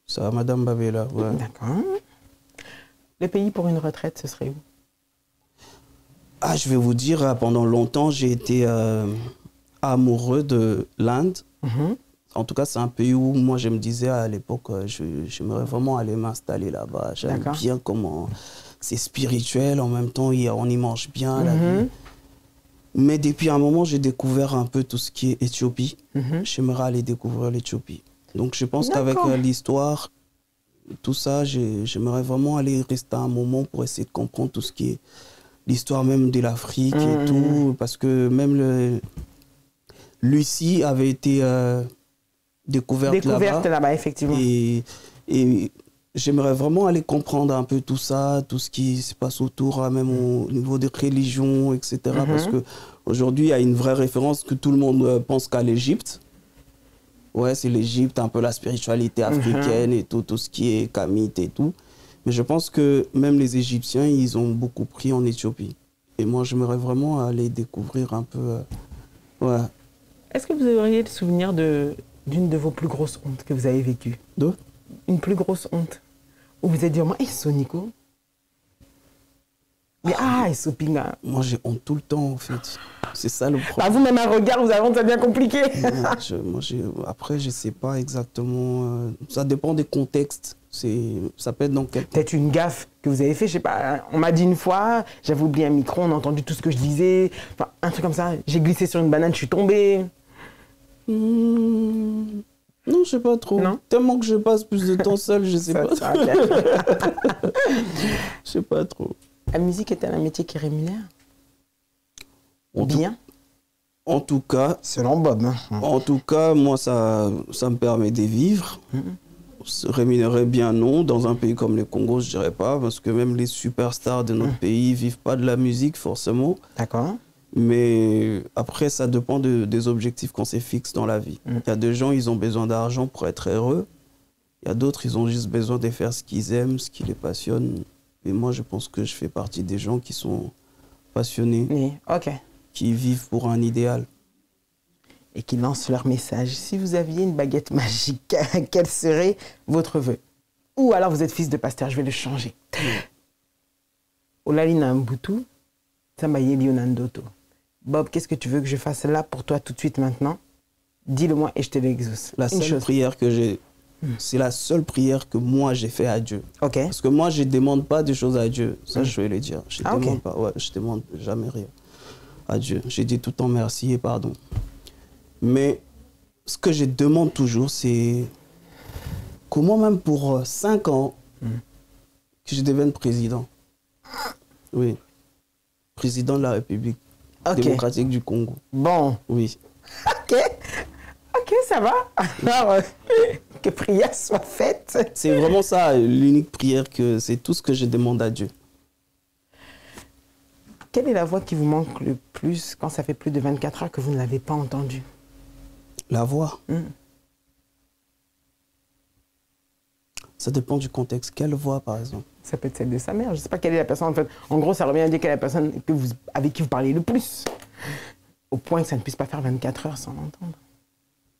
C'est à Madame Babella, ouais. D'accord. Le pays pour une retraite, ce serait où? Ah, je vais vous dire, pendant longtemps, j'ai été amoureux de l'Inde. En tout cas, c'est un pays où moi, je me disais à l'époque, j'aimerais vraiment aller m'installer là-bas. J'aime bien comment c'est spirituel, en même temps, on y mange bien la vie. Mais depuis un moment, j'ai découvert un peu tout ce qui est Éthiopie. J'aimerais aller découvrir l'Éthiopie. Donc, je pense qu'avec l'histoire, tout ça, j'aimerais vraiment aller rester un moment pour essayer de comprendre tout ce qui est l'histoire même de l'Afrique et tout. Parce que même Lucie avait été découverte là-bas, effectivement. Et j'aimerais vraiment aller comprendre un peu tout ça, tout ce qui se passe autour, même au niveau des religions, etc. Parce qu'aujourd'hui, il y a une vraie référence que tout le monde pense qu'à l'Égypte. Ouais, c'est l'Égypte, un peu la spiritualité africaine et tout ce qui est kamite et tout. Mais je pense que même les Égyptiens, ils ont beaucoup pris en Éthiopie. Et moi, j'aimerais vraiment aller découvrir un peu... ouais. Est-ce que vous auriez le souvenir d'une de vos plus grosses hontes que vous avez vécues? Une plus grosse honte où vous avez dit, moi, Sonico. Mais Sopinga. Moi, j'ai honte tout le temps, en fait. C'est ça le problème. Bah, vous, même un regard, vous avez honte, ça devient compliqué. Après, je ne sais pas exactement. Ça dépend des contextes. Ça peut être dans quel... Peut-être une gaffe que vous avez fait, je sais pas. On m'a dit une fois, j'avais oublié un micro, on a entendu tout ce que je disais. Enfin, un truc comme ça. J'ai glissé sur une banane, je suis tombé. Non, je sais pas trop. Non. Tellement que je passe plus de temps seul, je sais pas. Je sais pas trop. La musique est-elle un métier qui rémunère bien? En tout cas... Selon Bob. En tout cas, moi, ça me permet de vivre. Se rémunérer bien, non. Dans un pays comme le Congo, je dirais pas. Parce que même les superstars de notre pays vivent pas de la musique, forcément. D'accord. Mais après, ça dépend des objectifs qu'on se fixe dans la vie. Il y a des gens, ils ont besoin d'argent pour être heureux. Il y a d'autres, ils ont juste besoin de faire ce qu'ils aiment, ce qui les passionne. Et moi, je pense que je fais partie des gens qui sont passionnés, Oui, ok. qui vivent pour un idéal. Et qui lancent leur message. Si vous aviez une baguette magique, quel serait votre vœu? Ou alors vous êtes fils de pasteur, je vais le changer. Olalina Mbutu, Sambayebi Onandoto. Bob, qu'est-ce que tu veux que je fasse là pour toi tout de suite maintenant? Dis-le-moi et je te l'exauce. La seule prière que j'ai, c'est la seule prière que moi j'ai fait à Dieu. Ok. Parce que moi, je ne demande pas des choses à Dieu. Ça, je vais le dire. Je ne demande pas. Ouais, je ne demande jamais rien à Dieu. J'ai dit tout le temps merci et pardon. Mais ce que je demande toujours, c'est comment même pour 5 ans que je devienne président. Oui. Président de la République démocratique du Congo. Bon. Oui. Ok, ça va. Alors, que prière soit faite. C'est vraiment ça, l'unique prière, c'est tout ce que je demande à Dieu. Quelle est la voix qui vous manque le plus quand ça fait plus de 24 heures que vous ne l'avez pas entendue? La voix. Ça dépend du contexte. Quelle voix, par exemple? Ça peut être celle de sa mère. Je ne sais pas quelle est la personne. En fait, en gros, ça revient à dire quelle est la personne avec qui vous parlez le plus. Au point que ça ne puisse pas faire 24 heures sans l'entendre.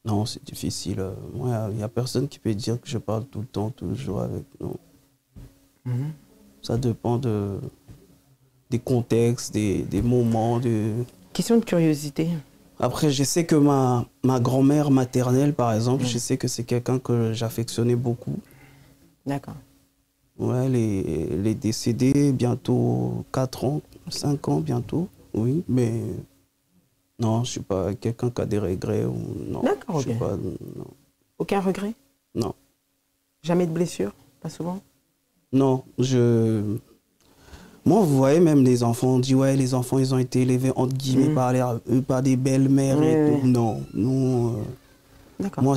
Non, c'est difficile. Il n'y a personne qui peut dire que je parle tout le temps, tout le jour avec. Non. Ça dépend des contextes, des moments. Question de curiosité. Après, je sais que ma grand-mère maternelle, par exemple, je sais que c'est quelqu'un que j'affectionnais beaucoup. D'accord. Ouais, elle est décédée bientôt 4 ans, 5 ans bientôt, oui, mais non, je ne suis pas quelqu'un qui a des regrets. Non. D'accord, ok. Non. Aucun regret? Non. Jamais de blessure? Pas souvent? Non, moi, vous voyez, même les enfants, on dit, ouais, les enfants, ils ont été élevés, entre guillemets, par des belles-mères et tout. Non, nous... D'accord. Moi,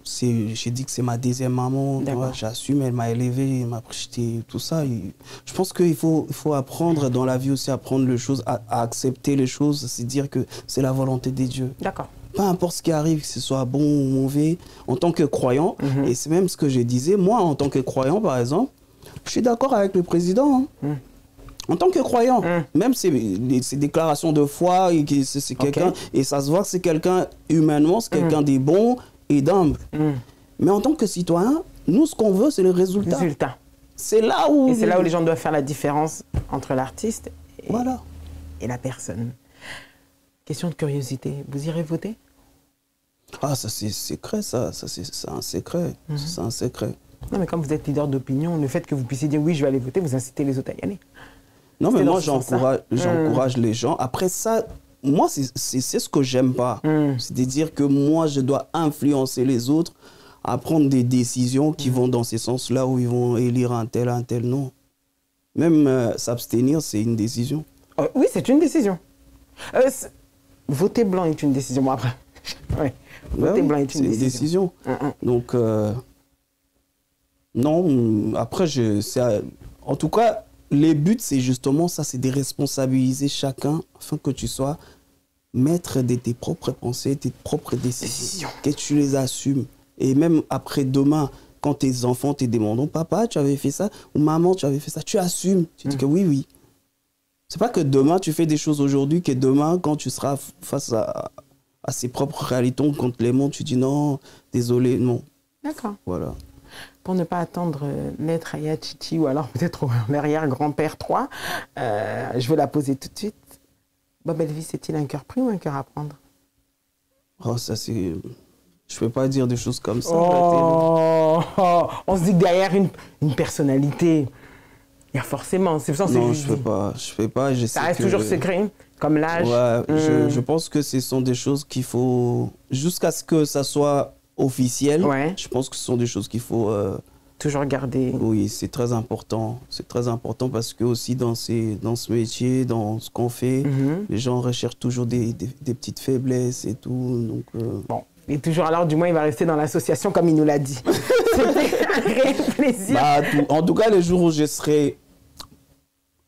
j'ai dit que c'est ma deuxième maman, j'assume, elle m'a élevé, elle m'a projeté, tout ça. Et je pense qu'il faut apprendre dans la vie aussi à prendre les choses, à accepter les choses, c'est dire que c'est la volonté des dieux. D'accord. Peu importe ce qui arrive, que ce soit bon ou mauvais, en tant que croyant, et c'est même ce que je disais, moi en tant que croyant par exemple, je suis d'accord avec le président. Hein. En tant que croyant, même ces déclarations de foi, c'est quelqu'un, et ça se voit que c'est quelqu'un humainement, c'est quelqu'un de bon et d'humble. Mais en tant que citoyen, nous, ce qu'on veut, c'est le résultat. C'est là où... Et c'est là où les gens doivent faire la différence entre l'artiste et la personne. Question de curiosité, vous irez voter? Ah, ça c'est secret, ça c'est un secret. C'est un secret. Non, mais comme vous êtes leader d'opinion, le fait que vous puissiez dire oui, je vais aller voter, vous incitez les autres à y aller. Non, mais moi, j'encourage les gens. Après ça, moi, c'est ce que j'aime pas. C'est-à-dire que moi, je dois influencer les autres à prendre des décisions qui vont dans ces sens-là, où ils vont élire un tel, non. Même s'abstenir, c'est une décision. Oui, c'est une décision. Voter blanc est une décision. Moi, après. Ouais. Voter blanc est une décision. Donc, non, après, en tout cas, les buts, c'est justement ça, c'est de responsabiliser chacun afin que tu sois maître de tes propres pensées, tes propres décisions, que tu les assumes. Et même après demain, quand tes enfants te demanderont, papa, tu avais fait ça, ou maman, tu avais fait ça, tu assumes. Tu dis que oui. C'est pas que demain, tu fais des choses aujourd'hui, que demain, quand tu seras face à ses propres réalités contre les mondes, tu dis non, désolé, non. D'accord. Voilà. Pour ne pas attendre Maître Aya Chichi ou alors peut-être l'arrière-grand-père 3, je vais la poser tout de suite. Bob Elvis, est-il un cœur pris ou un cœur à prendre? Oh, ça c'est... Je ne peux pas dire des choses comme ça. On se dit que derrière une personnalité, il y a forcément... Non, je ne peux pas. Ça reste toujours secret, comme l'âge. Ouais, je pense que ce sont des choses qu'il faut... Jusqu'à ce que ça soit officiel, je pense que ce sont des choses qu'il faut... toujours garder. Oui, c'est très important. C'est très important parce que aussi dans ce métier, dans ce qu'on fait, les gens recherchent toujours des petites faiblesses et tout. Donc, Bon, et toujours alors, du moins, il va rester dans l'association comme il nous l'a dit. C'était un réel plaisir. En tout cas, les jours où je serai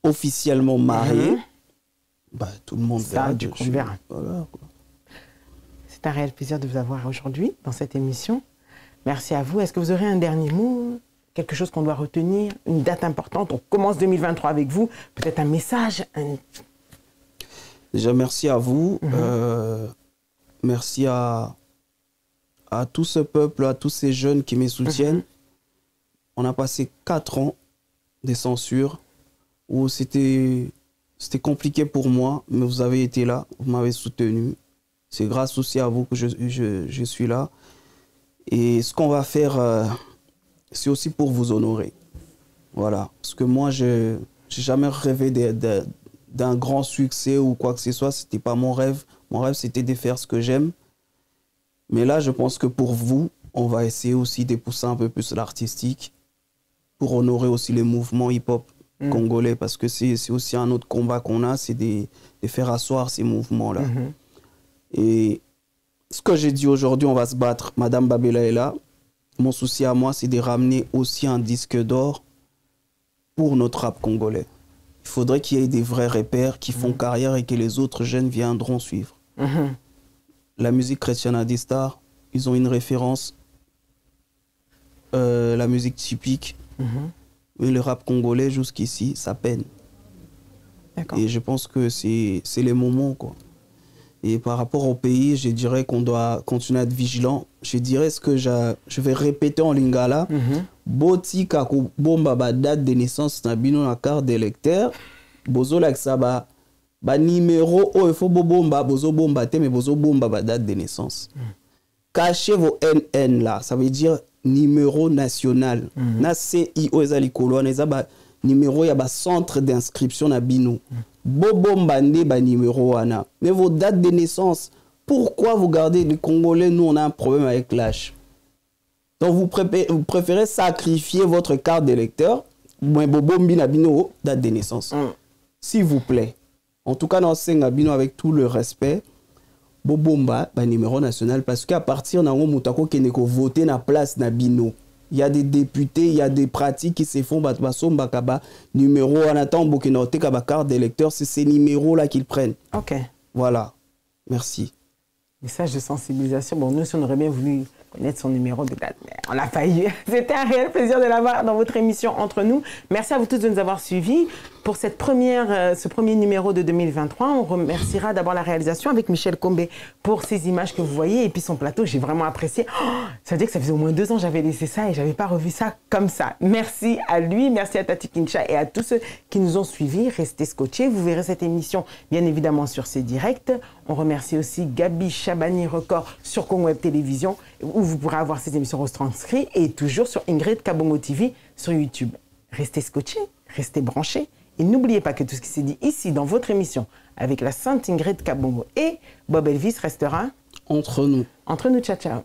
officiellement marié, tout le monde verra. On verra. Voilà. C'est un réel plaisir de vous avoir aujourd'hui dans cette émission. Merci à vous. Est-ce que vous aurez un dernier mot? Quelque chose qu'on doit retenir? Une date importante? On commence 2023 avec vous. Peut-être un message? Déjà, merci à vous. Merci à tout ce peuple, à tous ces jeunes qui me soutiennent. On a passé 4 ans de censure où c'était compliqué pour moi, mais vous avez été là, vous m'avez soutenu. C'est grâce aussi à vous que je suis là. Et ce qu'on va faire, c'est aussi pour vous honorer. Voilà. Parce que moi, je n'ai jamais rêvé d'un grand succès ou quoi que ce soit. Ce n'était pas mon rêve. Mon rêve, c'était de faire ce que j'aime. Mais là, je pense que pour vous, on va essayer aussi de pousser un peu plus l'artistique pour honorer aussi les mouvements hip-hop congolais. Parce que c'est aussi un autre combat qu'on a, c'est de faire asseoir ces mouvements-là. Et ce que j'ai dit aujourd'hui, on va se battre. Madame Babela est là. Mon souci à moi, c'est de ramener aussi un disque d'or pour notre rap congolais. Il faudrait qu'il y ait des vrais repères qui font carrière et que les autres jeunes viendront suivre. La musique chrétienne a des stars. Ils ont une référence. La musique typique. Mais le rap congolais, jusqu'ici, ça peine. Et je pense que c'est les moments, quoi. Et par rapport au pays, je dirais qu'on doit continuer à être vigilant. Je dirais ce que je vais répéter en lingala. Boti kako bomba ba date de naissance na bino na carte d'électeur. Bozo laksa ba numéro o il faut bomba bozo bomba te mais bozo bomba ba date de naissance. Cachez vos NN là, ça veut dire numéro national. Na CIO ezali kolona ezaba numéro ya ba centre d'inscription na bino. Bobombande ba numéro wana. Mais vos dates de naissance, pourquoi vous gardez les Congolais? Nous, on a un problème avec l'âge. Donc, vous préférez sacrifier votre carte d'électeur, mais bobombi na bino date de naissance. S'il vous plaît. En tout cas, dans Sengabino, avec tout le respect, bobomba ba numéro national parce qu'à partir na mutako keneko voter na place na bino. Il y a des députés, il y a des pratiques qui se font basomba kaba numéro en attendant bokinote kaba carte d'électeur, c'est ces numéros là qu'ils prennent. OK. Voilà. Merci. Message de sensibilisation. Bon, nous, si on aurait bien voulu connaître son numéro de date, mais on a failli. C'était un réel plaisir de l'avoir dans votre émission Entre nous. Merci à vous tous de nous avoir suivis. Pour ce premier numéro de 2023, on remerciera d'abord la réalisation avec Michel Combé pour ces images que vous voyez et puis son plateau, j'ai vraiment apprécié. Ça veut dire que ça faisait au moins 2 ans que j'avais laissé ça et je n'avais pas revu ça comme ça. Merci à lui, merci à Tati Kincha et à tous ceux qui nous ont suivis. Restez scotchés, vous verrez cette émission bien évidemment sur ces directs. On remercie aussi Gabi Chabani Record sur Congo Web Télévision où vous pourrez avoir ces émissions retranscrites et toujours sur Ingrid Kabongo TV sur YouTube. Restez scotchés, restez branchés. Et n'oubliez pas que tout ce qui s'est dit ici dans votre émission avec la sainte Ingrid Kabongo et Bob Elvis restera entre nous. Entre nous, ciao, ciao.